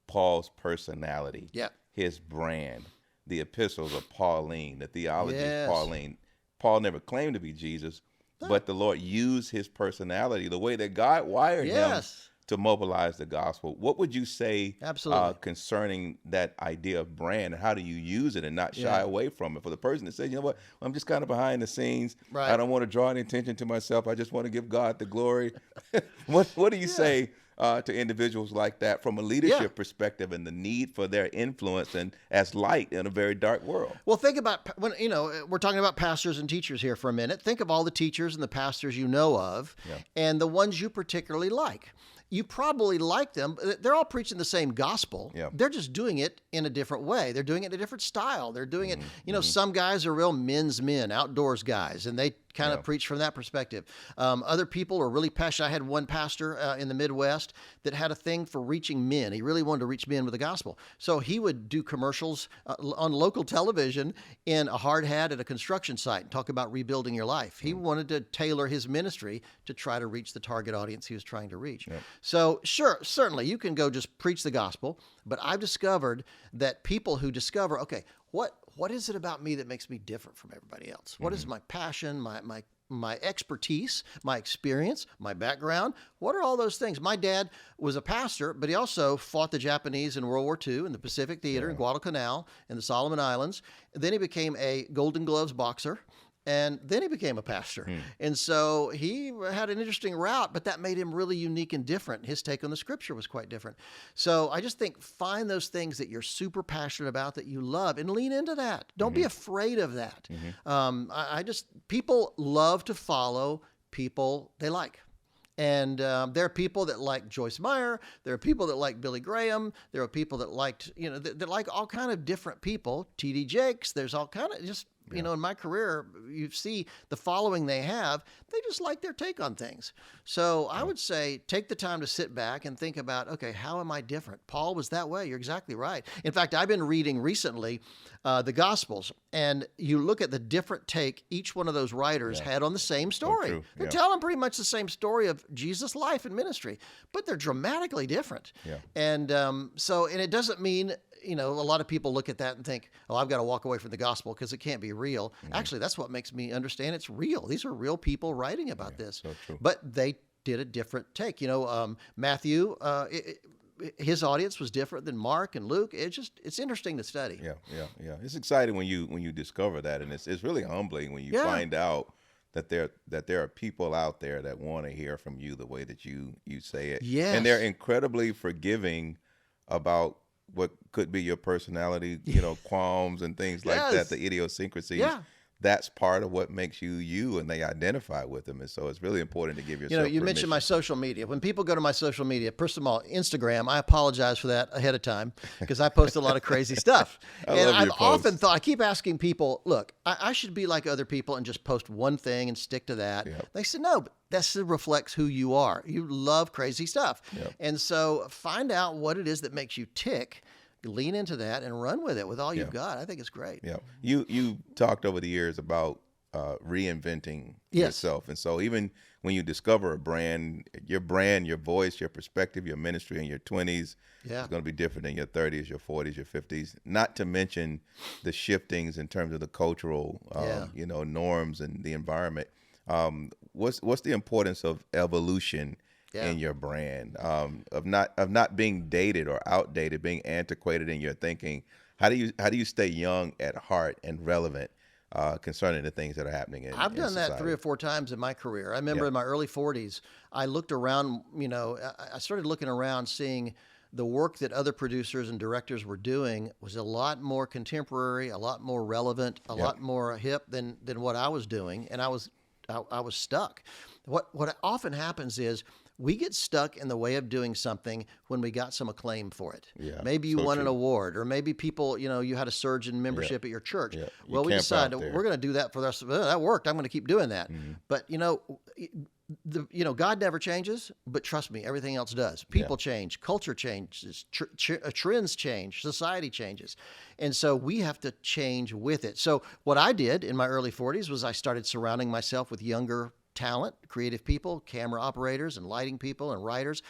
[SPEAKER 2] Paul's personality,
[SPEAKER 1] Yeah.
[SPEAKER 2] his brand, the epistles of Pauline, the theology
[SPEAKER 1] Yes.
[SPEAKER 2] of Pauline. Paul never claimed to be Jesus, but the Lord used his personality, the way that God wired him
[SPEAKER 1] Yes.
[SPEAKER 2] to mobilize the gospel. What would you say
[SPEAKER 1] Absolutely.
[SPEAKER 2] concerning that idea of brand, and how do you use it and not shy
[SPEAKER 1] Yeah.
[SPEAKER 2] away from it? For the person that says, you know what, I'm just kind of behind the scenes.
[SPEAKER 1] Right.
[SPEAKER 2] I don't want to draw any attention to myself. I just want to give God the glory. What do you say to individuals like that from a leadership perspective and the need for their influence and as light in a very dark world?
[SPEAKER 1] Well, think about when, we're talking about pastors and teachers here for a minute. Think of all the teachers and the pastors you know of and the ones you particularly like. You probably like them. They're all preaching the same gospel.
[SPEAKER 2] Yeah.
[SPEAKER 1] They're just doing it in a different way. They're doing it in a different style. They're doing it, some guys are real men's men, outdoors guys, and they kind of preach from that perspective. Other people are really passionate. I had one pastor in the Midwest that had a thing for reaching men. He really wanted to reach men with the gospel. So he would do commercials on local television in a hard hat at a construction site and talk about rebuilding your life. He wanted to tailor his ministry to try to reach the target audience he was trying to reach. So sure, certainly you can go just preach the gospel, but I've discovered that people who discover, okay, what is it about me that makes me different from everybody else? What is my passion, my expertise, my experience, my background? What are all those things? My dad was a pastor, but he also fought the Japanese in World War II in the Pacific Theater in Guadalcanal in the Solomon Islands. Then he became a Golden Gloves boxer. And then he became a pastor. And so he had an interesting route, but that made him really unique and different. His take on the scripture was quite different. So I just think find those things that you're super passionate about, that you love, and lean into that. Don't be afraid of that. People love to follow people they like. And there are people that like Joyce Meyer. There are people that like Billy Graham. There are people that liked, that like all kind of different people. T.D. Jakes. There's all kind of just, in my career, you see the following they have. They just like their take on things. So I would say take the time to sit back and think about, okay, how am I different? Paul was that way. You're exactly right. In fact, I've been reading recently the Gospels, and you look at the different take each one of those writers had on the same story.
[SPEAKER 2] true.
[SPEAKER 1] They're telling pretty much the same story of Jesus' life and ministry, but they're dramatically different. And and it doesn't mean, a lot of people look at that and think, oh, I've got to walk away from the gospel because it can't be real. Actually, that's what makes me understand it's real. These are real people writing about this.
[SPEAKER 2] So true.
[SPEAKER 1] But they did a different take. Matthew, his audience was different than Mark and Luke. It's interesting to study.
[SPEAKER 2] Yeah. It's exciting when you discover that, and it's really humbling when you find out that there are people out there that want to hear from you the way that you say it.
[SPEAKER 1] Yes.
[SPEAKER 2] And they're incredibly forgiving about what could be your personality, qualms and things like that, the idiosyncrasies. That's part of what makes you you, and they identify with them. And so it's really important to give yourself
[SPEAKER 1] you mentioned my social media. When people go to my social media, first of all, Instagram, I apologize for that ahead of time because I post a lot of crazy stuff. I've often thought, I keep asking people, look, I should be like other people and just post one thing and stick to that. They said, no, but that reflects who you are. You love crazy stuff. And so find out what it is that makes you tick. Lean into that and run with it with all you've got. I think it's great.
[SPEAKER 2] You talked over the years about reinventing yourself. And so even when you discover a brand, your voice, your perspective, your ministry in your 20s is going to be different than your 30s, your 40s, your 50s, not to mention the shiftings in terms of the cultural, norms and the environment. What's the importance of evolution in your brand, of not being dated or outdated, being antiquated in your thinking? How do you stay young at heart and relevant concerning the things that are happening
[SPEAKER 1] I've done
[SPEAKER 2] society?
[SPEAKER 1] that 3 or 4 times in my career. I remember in my early 40s, I looked around, I started looking around, seeing the work that other producers and directors were doing was a lot more contemporary, a lot more relevant, a lot more hip than what I was doing. And I was stuck. What often happens is we get stuck in the way of doing something when we got some acclaim for it. Maybe you won an award, or maybe people, you had a surge in membership at your church. Well, we decided we're going to do that for the rest of that worked. I'm going to keep doing that. But, God never changes, but trust me, everything else does. People change, culture changes, trends change, society changes. And so we have to change with it. So what I did in my early 40s was I started surrounding myself with younger talent, creative people, camera operators and lighting people and writers,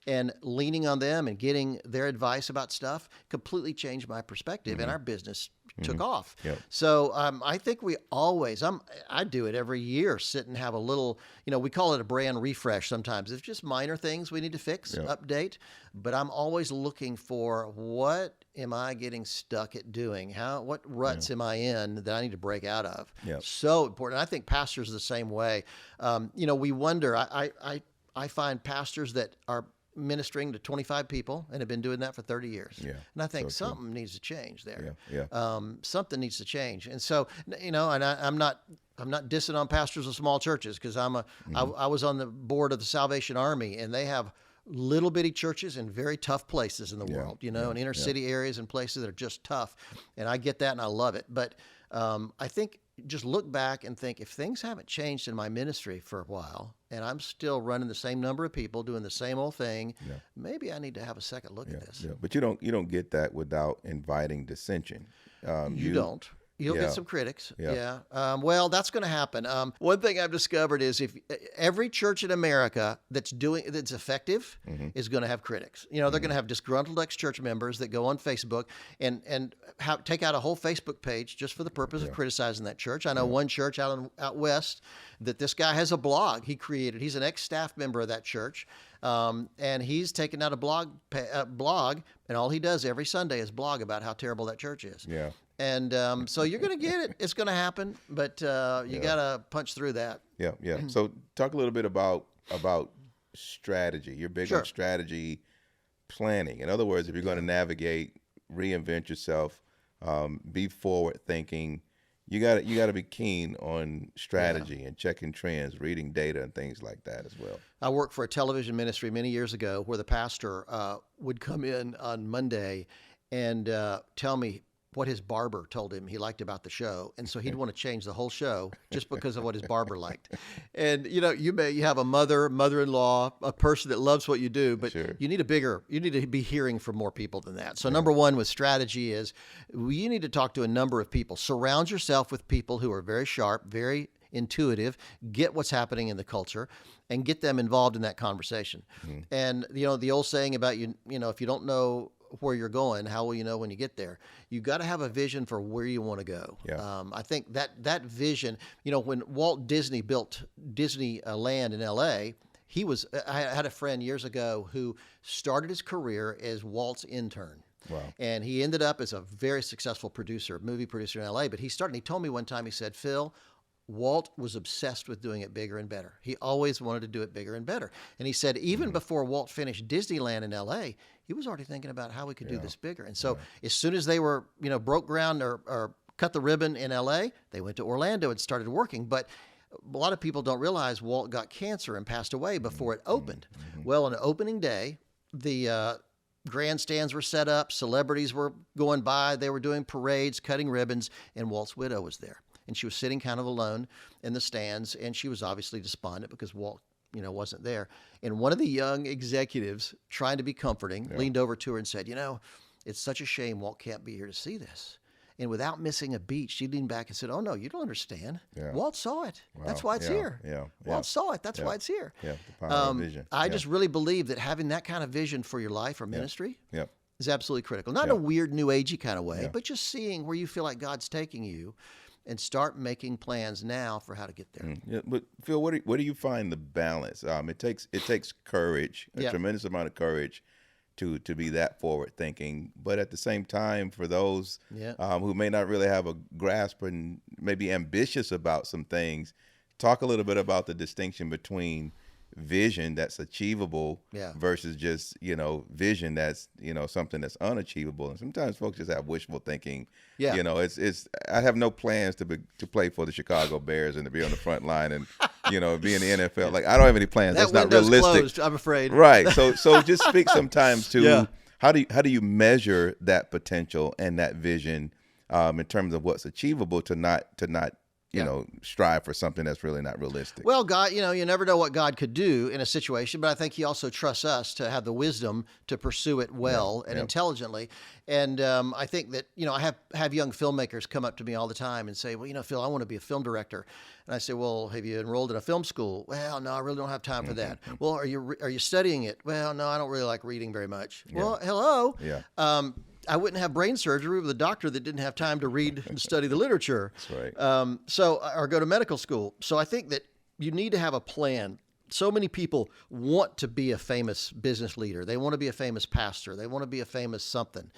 [SPEAKER 1] and leaning on them and getting their advice about stuff completely changed my perspective, and our business took off.
[SPEAKER 2] Yep.
[SPEAKER 1] So I think we always, I do it every year, sit and have a little, we call it a brand refresh sometimes. It's just minor things we need to fix, update, but I'm always looking for what am I getting stuck at doing? What ruts am I in that I need to break out of?
[SPEAKER 2] Yep.
[SPEAKER 1] So important. I think pastors are the same way. We wonder, I find pastors that are ministering to 25 people and have been doing that for 30 years. Yeah. And I think something needs to change there. Something needs to change. And so, and I'm not dissing on pastors of small churches, because I was on the board of the Salvation Army, and they have little bitty churches in very tough places in the world, in inner city areas and places that are just tough. And I get that and I love it. But I think just look back and think, if things haven't changed in my ministry for a while and I'm still running the same number of people doing the same old thing, maybe I need to have a second look at this.
[SPEAKER 2] Yeah. But you don't get that without inviting dissension.
[SPEAKER 1] You don't. You'll get some critics. Well, that's going to happen. One thing I've discovered is if every church in America that's effective is going to have critics. They're going to have disgruntled ex-church members that go on Facebook and take out a whole Facebook page just for the purpose of criticizing that church. I know one church out west that this guy has a blog he created. He's an ex-staff member of that church. And he's taken out a blog, and all he does every Sunday is blog about how terrible that church is. Yeah. And so you're going to get it. It's going to happen, but you got to punch through that.
[SPEAKER 2] Yeah. So talk a little bit about strategy. You're big on strategy planning. In other words, if you're going to navigate, reinvent yourself, be forward thinking, you got to be keen on strategy and checking trends, reading data and things like that as well.
[SPEAKER 1] I worked for a television ministry many years ago where the pastor would come in on Monday and tell me what his barber told him he liked about the show. And so he'd want to change the whole show just because of what his barber liked. And, you have a mother-in-law, a person that loves what you do, but you need to be hearing from more people than that. So number one with strategy is you need to talk to a number of people. Surround yourself with people who are very sharp, very intuitive, get what's happening in the culture, and get them involved in that conversation. And, the old saying about, if you don't know where you're going, how will you know when you get there? You got to have a vision for where you want to go. I think that vision, when Walt Disney built Disneyland in LA, I had a friend years ago who started his career as Walt's intern. Wow. And he ended up as a very successful movie producer in LA, but he told me one time, he said, Phil, Walt was obsessed with doing it bigger and better. He always wanted to do it bigger and better. And he said even before Walt finished Disneyland in LA, he was already thinking about how we could do this bigger. And so as soon as they were, broke ground or cut the ribbon in LA, they went to Orlando and started working. But a lot of people don't realize Walt got cancer and passed away before it opened. Well, on opening day, the grandstands were set up, celebrities were going by, they were doing parades, cutting ribbons, and Walt's widow was there. And she was sitting kind of alone in the stands, and she was obviously despondent because Walt, wasn't there. And one of the young executives, trying to be comforting, leaned over to her and said, it's such a shame Walt can't be here to see this. And without missing a beat, she leaned back and said, oh, no, you don't understand. Walt saw it. Wow. That's why it's here. Walt saw it. That's why it's here.
[SPEAKER 2] The power of vision.
[SPEAKER 1] I just really believe that having that kind of vision for your life or ministry is absolutely critical. Not in a weird, new agey kind of way, but just seeing where you feel like God's taking you, and start making plans now for how to get there.
[SPEAKER 2] Yeah, but Phil, where do you find the balance? It takes courage, a tremendous amount of courage, to be that forward thinking. But at the same time, for those who may not really have a grasp and maybe ambitious about some things, talk a little bit about the distinction between vision that's achievable versus just vision that's something that's unachievable. And sometimes folks just have wishful thinking. It's I have no plans to play for the Chicago Bears and to be on the front line and be in the NFL. Like, I don't have any plans. That's not realistic.
[SPEAKER 1] Closed, I'm afraid.
[SPEAKER 2] Right. So just speak sometimes to how do you measure that potential and that vision in terms of what's achievable to not you know, strive for something that's really not realistic.
[SPEAKER 1] Well, God, you never know what God could do in a situation, but I think He also trusts us to have the wisdom to pursue it well and intelligently. And I think that, I have young filmmakers come up to me all the time and say, well, Phil, I want to be a film director. And I say, well, have you enrolled in a film school? Well, no, I really don't have time for that. Well, are you studying it? Well, no, I don't really like reading very much. Well, hello. I wouldn't have brain surgery with a doctor that didn't have time to read and study the literature.
[SPEAKER 2] That's right.
[SPEAKER 1] Or go to medical school. So I think that you need to have a plan. So many people want to be a famous business leader. They want to be a famous pastor. They want to be a famous something,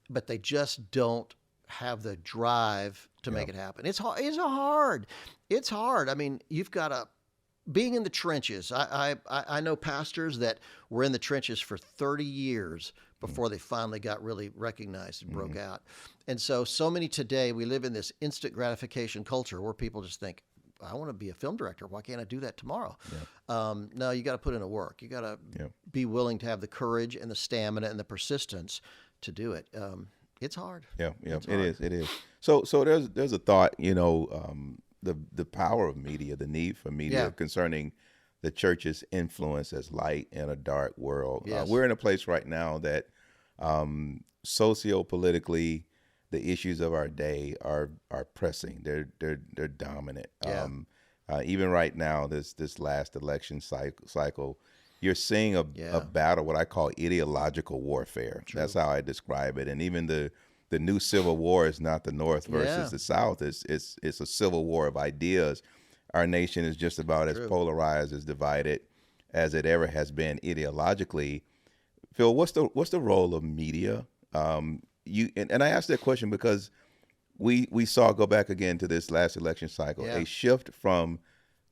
[SPEAKER 1] but they just don't have the drive to make it happen. It's hard. It's hard. I mean, you've got to, being in the trenches. I know pastors that were in the trenches for 30 years before they finally got really recognized and broke out. And so many today, we live in this instant gratification culture where people just think, I want to be a film director. Why can't I do that tomorrow? No, you got to put in the work. You got to be willing to have the courage and the stamina and the persistence to do it. It's hard.
[SPEAKER 2] It is. So there's a thought, the power of media, the need for media concerning the church's influence as light in a dark world. We're in a place right now that socio-politically, the issues of our day are pressing. They're dominant. Even right now, this last election cycle, you're seeing a battle, what I call ideological warfare. True. That's how I describe it. And even the new civil war is not the North versus the South. It's a civil war of ideas. Our nation is just about as polarized, as divided as it ever has been ideologically. Phil, what's the role of media? And I asked that question because we saw, go back again to this last election cycle, a shift from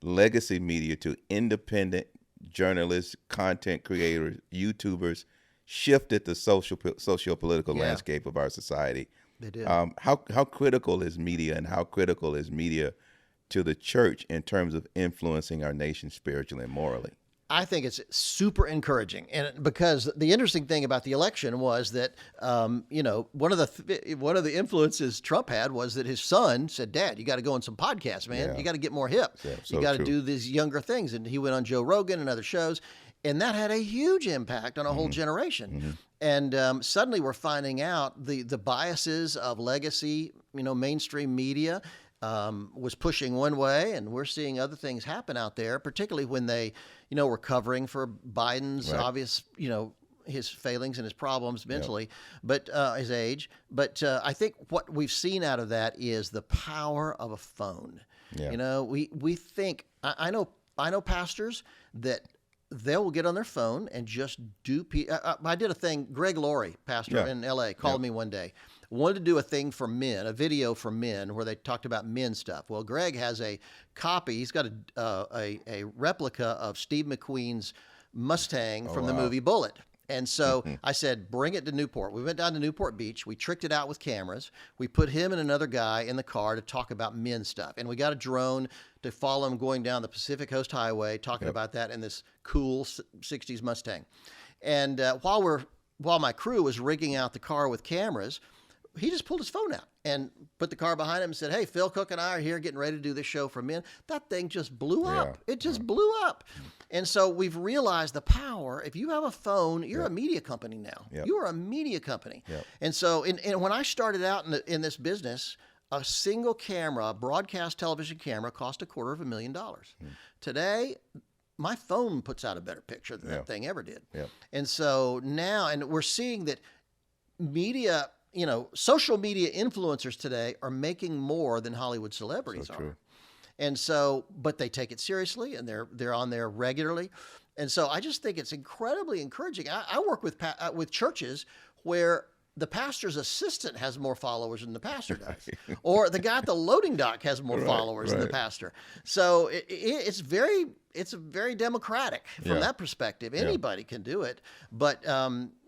[SPEAKER 2] legacy media to independent journalists, content creators, YouTubers, shifted the socio-political landscape of our society.
[SPEAKER 1] They did.
[SPEAKER 2] How critical is media, and how critical is media to the church in terms of influencing our nation spiritually and morally?
[SPEAKER 1] I think it's super encouraging, and because the interesting thing about the election was that, one of the influences Trump had was that his son said, "Dad, you got to go on some podcasts, man. You got to get more hip. You got to do these younger things." And he went on Joe Rogan and other shows, and that had a huge impact on a whole generation. And suddenly we're finding out the biases of legacy, mainstream media. Was pushing one way, and we're seeing other things happen out there, particularly when they, were covering for Biden's obvious, his failings and his problems mentally, but his age. But I think what we've seen out of that is the power of a phone. We think, I know pastors that they'll get on their phone and just do. I did a thing. Greg Laurie, pastor in L.A., called me one day. Wanted to do a thing for men, a video for men, where they talked about men stuff. Well, Greg has a copy. He's got a replica of Steve McQueen's Mustang from the movie Bullet. And so I said, bring it to Newport. We went down to Newport Beach. We tricked it out with cameras. We put him and another guy in the car to talk about men stuff. And we got a drone to follow him going down the Pacific Coast Highway, talking about that in this cool 60s Mustang. And while my crew was rigging out the car with cameras, he just pulled his phone out and put the car behind him and said, "Hey, Phil, Cooke and I are here getting ready to do this show for men." That thing just blew up. It just blew up. And so we've realized the power. If you have a phone, you're a media company now. You are a media company. And so and when I started out in this business, a single camera, a broadcast television camera, cost $250,000. Today, my phone puts out a better picture than that thing ever did. And so now, and we're seeing that media, social media influencers today are making more than Hollywood celebrities are. And so, but they take it seriously, and they're on there regularly. And so I just think it's incredibly encouraging. I work with churches where the pastor's assistant has more followers than the pastor does, or the guy at the loading dock has more followers than the pastor. So it's very democratic from that perspective. Anybody can do it, but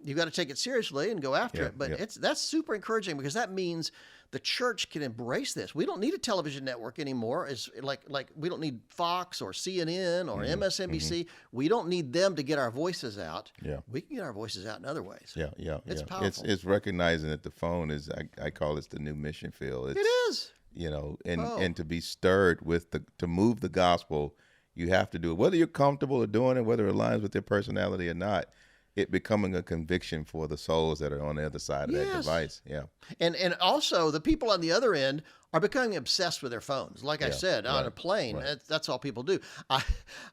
[SPEAKER 1] you got to take it seriously and go after it. But that's super encouraging, because that means the church can embrace this. We don't need a television network anymore. It's like we don't need Fox or CNN or MSNBC. We don't need them to get our voices out. We can get our voices out in other ways. It's powerful.
[SPEAKER 2] It's recognizing that the phone is, I call it the new mission field.
[SPEAKER 1] It is.
[SPEAKER 2] and to be stirred with to move the gospel, you have to do it. Whether you're comfortable of doing it, whether it aligns with your personality or not, it becoming a conviction for the souls that are on the other side of that device. Yeah.
[SPEAKER 1] And also the people on the other end are becoming obsessed with their phones. Like I said, on a plane, that's all people do.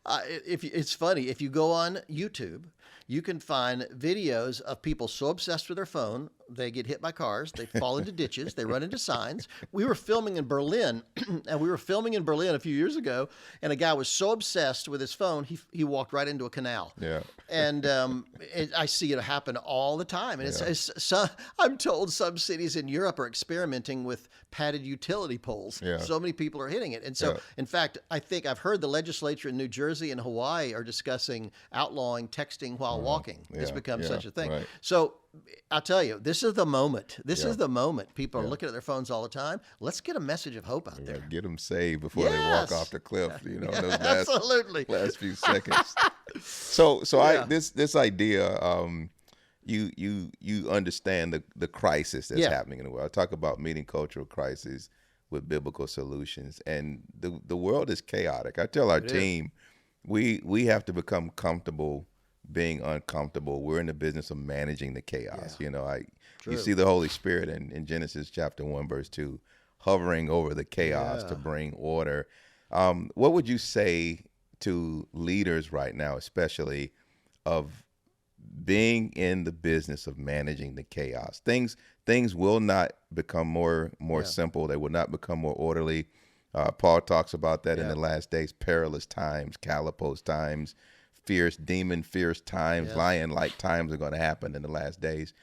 [SPEAKER 1] It's funny, if you go on YouTube, you can find videos of people so obsessed with their phone, they get hit by cars, they fall into ditches, they run into signs. We were filming in Berlin, a few years ago, and a guy was so obsessed with his phone, he walked right into a canal.
[SPEAKER 2] Yeah.
[SPEAKER 1] And I see it happen all the time. And I'm told some cities in Europe are experimenting with padded utility poles.
[SPEAKER 2] Yeah.
[SPEAKER 1] So many people are hitting it. And so, in fact, I think I've heard the legislature in New Jersey and Hawaii are discussing outlawing texting while walking. It's become such a thing.
[SPEAKER 2] Right.
[SPEAKER 1] So I'll tell you, this is the moment. This is the moment. People are looking at their phones all the time. Let's get a message of hope out there.
[SPEAKER 2] Get them saved before they walk off the cliff. Those last few seconds. So this idea, you understand the crisis that's happening in the world. I talk about meeting cultural crisis with biblical solutions, and the world is chaotic. I tell our team, we have to become comfortable being uncomfortable. We're in the business of managing the chaos. You see the Holy Spirit in Genesis chapter 1, verse 2, hovering over the chaos to bring order. What would you say to leaders right now, especially of being in the business of managing the chaos? Things will not become more simple. They will not become more orderly. Paul talks about that in the last days: perilous times, calipos times, fierce times, lion-like times are going to happen in the last days.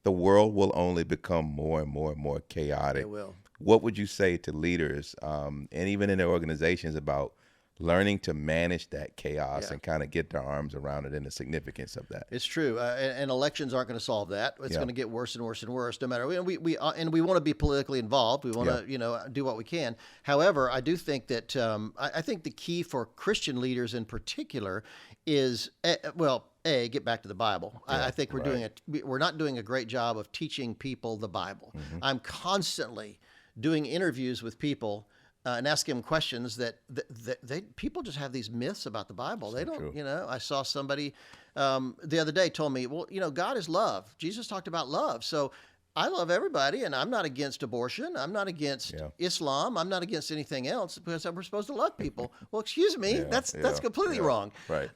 [SPEAKER 2] The world will only become more and more and more chaotic.
[SPEAKER 1] It will.
[SPEAKER 2] What would you say to leaders, and even in their organizations, about learning to manage that chaos and kind of get their arms around it and the significance of that?
[SPEAKER 1] It's true, and elections aren't going to solve that. It's going to get worse and worse and worse. No matter, we want to be politically involved. We want to do what we can. However, I do think that I think the key for Christian leaders in particular is get back to the Bible. I think we're not doing a great job of teaching people the Bible. Mm-hmm. I'm constantly doing interviews with people and asking them questions that people just have these myths about the Bible. They don't, I saw somebody the other day told me, well, God is love. Jesus talked about love. So I love everybody, and I'm not against abortion. I'm not against Islam. I'm not against anything else because we're supposed to love people. Well, excuse me, that's completely wrong.
[SPEAKER 2] Right.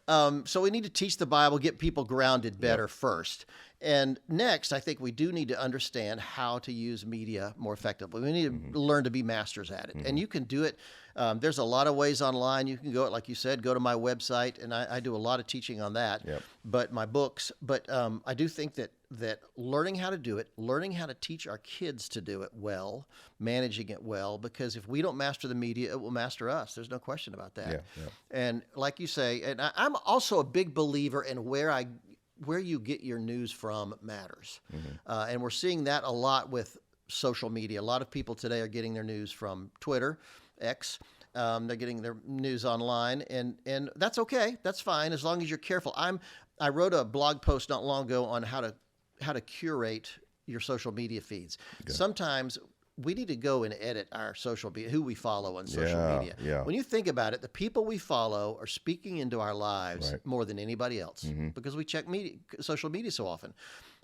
[SPEAKER 1] So we need to teach the Bible, get people grounded better first. And next, I think we do need to understand how to use media more effectively. We need to learn to be masters at it. And you can do it. There's a lot of ways online. You can go, like you said, go to my website, and I do a lot of teaching on that, but my books. But I do think that learning how to do it, learning how to teach our kids to do it well, managing it well, because if we don't master the media, it will master us. There's no question about that. And like you say, and I'm also a big believer in where you get your news from matters. And we're seeing that a lot with social media. A lot of people today are getting their news from Twitter, X. They're getting their news online, and that's okay. That's fine as long as you're careful. I wrote a blog post not long ago on how to curate your social media feeds. Okay. Sometimes we need to go and edit our social media, who we follow on social media. Yeah. When you think about it, the people we follow are speaking into our lives more than anybody else because we check social media so often.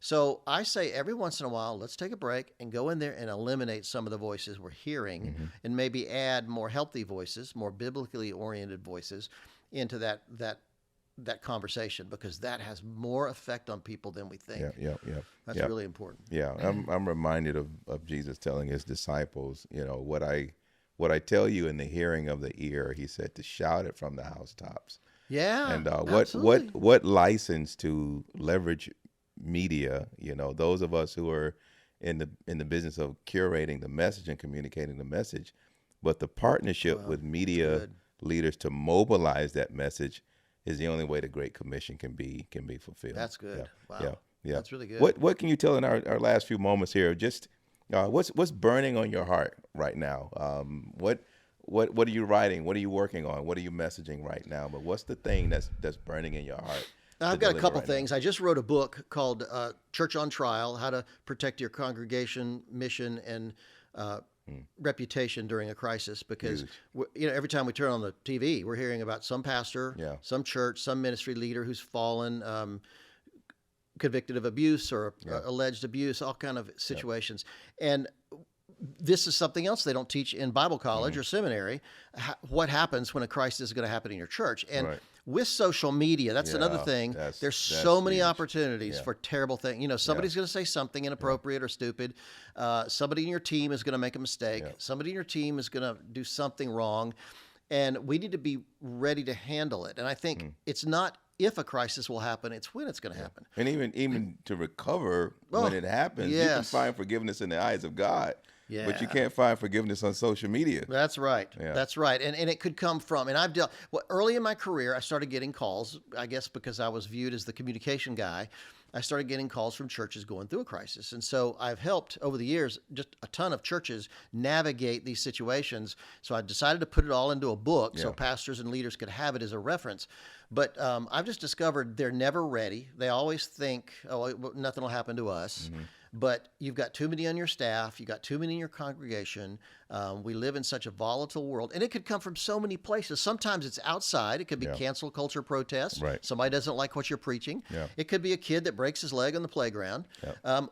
[SPEAKER 1] So I say every once in a while, let's take a break and go in there and eliminate some of the voices we're hearing and maybe add more healthy voices, more biblically oriented voices into that conversation, because that has more effect on people than we think. That's really important.
[SPEAKER 2] I'm reminded of Jesus telling his disciples, what I tell you in the hearing of the ear, he said to shout it from the housetops. And what license to leverage media, those of us who are in the business of curating the message and communicating the message, but the partnership with media leaders to mobilize that message is the only way the Great Commission can be fulfilled.
[SPEAKER 1] That's good. Wow. That's really good.
[SPEAKER 2] What can you tell in our last few moments here? Just what's burning on your heart right now? What are you writing? What are you working on? What are you messaging right now? But what's the thing that's burning in your heart?
[SPEAKER 1] I've got a couple things. I just wrote a book called Church on Trial: How to Protect Your Congregation, Mission, and reputation during a crisis, because
[SPEAKER 2] Huge.
[SPEAKER 1] every time we turn on the TV, we're hearing about some pastor, some church, some ministry leader who's fallen, convicted of abuse or alleged abuse, all kind of situations. And this is something else they don't teach in Bible college or seminary, what happens when a crisis is going to happen in your church. And with social media, that's another thing. There's so many opportunities for terrible things. Somebody's going to say something inappropriate or stupid. Somebody in your team is going to make a mistake. Somebody in your team is going to do something wrong. And we need to be ready to handle it. And I think it's not if a crisis will happen, it's when it's going to happen.
[SPEAKER 2] And even to recover when it happens, you can find forgiveness in the eyes of God.
[SPEAKER 1] Yeah.
[SPEAKER 2] But you can't find forgiveness on social media.
[SPEAKER 1] That's right. Yeah. That's right. And it could come from, and I've dealt, early in my career, I started getting calls, I guess because I was viewed as the communication guy. I started getting calls from churches going through a crisis. And so I've helped over the years just a ton of churches navigate these situations. So I decided to put it all into a book so pastors and leaders could have it as a reference. But I've just discovered they're never ready. They always think, nothing will happen to us. But you've got too many on your staff. You've got too many in your congregation. We live in such a volatile world. And it could come from so many places. Sometimes it's outside. It could be cancel culture protests.
[SPEAKER 2] Right.
[SPEAKER 1] Somebody doesn't like what you're preaching. It could be a kid that breaks his leg on the playground.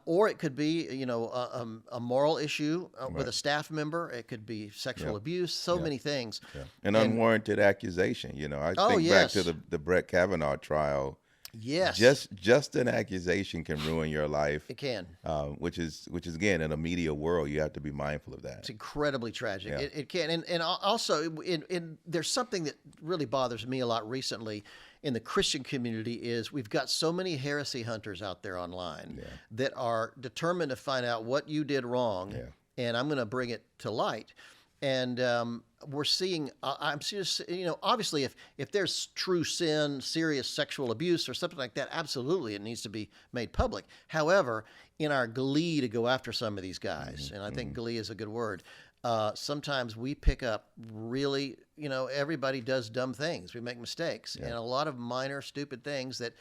[SPEAKER 1] Or it could be, a moral issue with a staff member. It could be sexual abuse. So many things.
[SPEAKER 2] An unwarranted accusation. I think back to the Brett Kavanaugh trial.
[SPEAKER 1] Yes.
[SPEAKER 2] Just an accusation can ruin your life.
[SPEAKER 1] It can.
[SPEAKER 2] Which is again, in a media world, you have to be mindful of that.
[SPEAKER 1] It's incredibly tragic. It can. And also, there's something that really bothers me a lot recently in the Christian community is we've got so many heresy hunters out there online that are determined to find out what you did wrong, and I'm going to bring it to light. And we're seeing, I'm just, obviously if there's true sin, serious sexual abuse or something like that, absolutely it needs to be made public. However, in our glee to go after some of these guys, and I think glee is a good word, sometimes we pick up really, everybody does dumb things. We make mistakes. And a lot of minor, stupid things that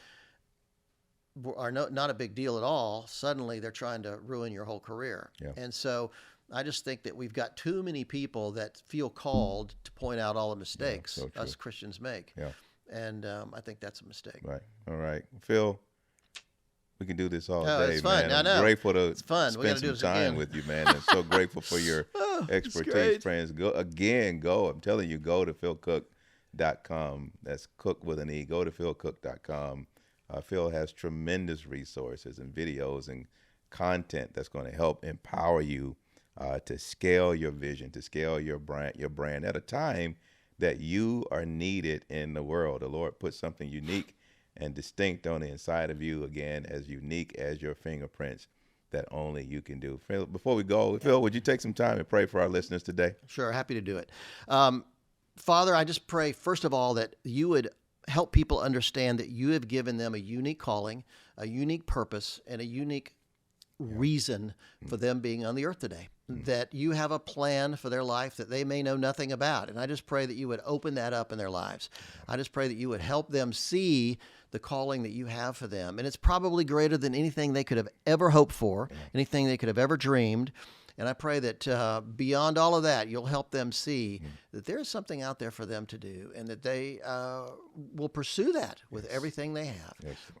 [SPEAKER 1] are not a big deal at all, suddenly they're trying to ruin your whole career. And so I just think that we've got too many people that feel called to point out all the mistakes us Christians make. And I think that's a mistake.
[SPEAKER 2] Right. All right. Phil, we can do this all
[SPEAKER 1] Oh,
[SPEAKER 2] day,
[SPEAKER 1] it's fun.
[SPEAKER 2] man.
[SPEAKER 1] I know.
[SPEAKER 2] I'm grateful to
[SPEAKER 1] It's fun. We
[SPEAKER 2] spend
[SPEAKER 1] gotta do
[SPEAKER 2] some
[SPEAKER 1] this
[SPEAKER 2] time
[SPEAKER 1] again.
[SPEAKER 2] with you, man. I'm so grateful for your expertise,
[SPEAKER 1] great.
[SPEAKER 2] friends. Go. I'm telling you, go to philcooke.com. That's Cook with an E. Go to philcooke.com. Phil has tremendous resources and videos and content that's going to help empower you to scale your vision, to scale your brand at a time that you are needed in the world. The Lord put something unique and distinct on the inside of you, again, as unique as your fingerprints that only you can do. Phil, before we go, Phil, would you take some time and pray for our listeners today?
[SPEAKER 1] Sure, happy to do it. Father, I just pray, first of all, that you would help people understand that you have given them a unique calling, a unique purpose, and a unique reason for them being on the earth today, that you have a plan for their life that they may know nothing about. And I just pray that you would open that up in their lives. I just pray that you would help them see the calling that you have for them. And it's probably greater than anything they could have ever hoped for, anything they could have ever dreamed. And I pray that beyond all of that, you'll help them see that there is something out there for them to do, and that they will pursue that with everything they have.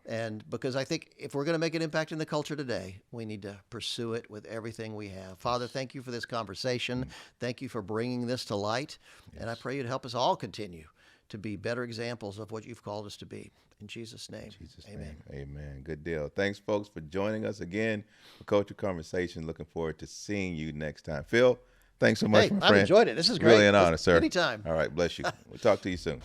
[SPEAKER 1] And because I think if we're going to make an impact in the culture today, we need to pursue it with everything we have. Father, thank you for this conversation. Thank you for bringing this to light. And I pray you'd help us all continue to be better examples of what you've called us to be. In Jesus' name, amen.
[SPEAKER 2] Amen. Good deal. Thanks, folks, for joining us again for Culture Conversation. Looking forward to seeing you next time. Phil, thanks so much, my friend.
[SPEAKER 1] I've enjoyed it. This is great.
[SPEAKER 2] Really an honor, sir.
[SPEAKER 1] Anytime.
[SPEAKER 2] All right. Bless you. We'll talk to you soon.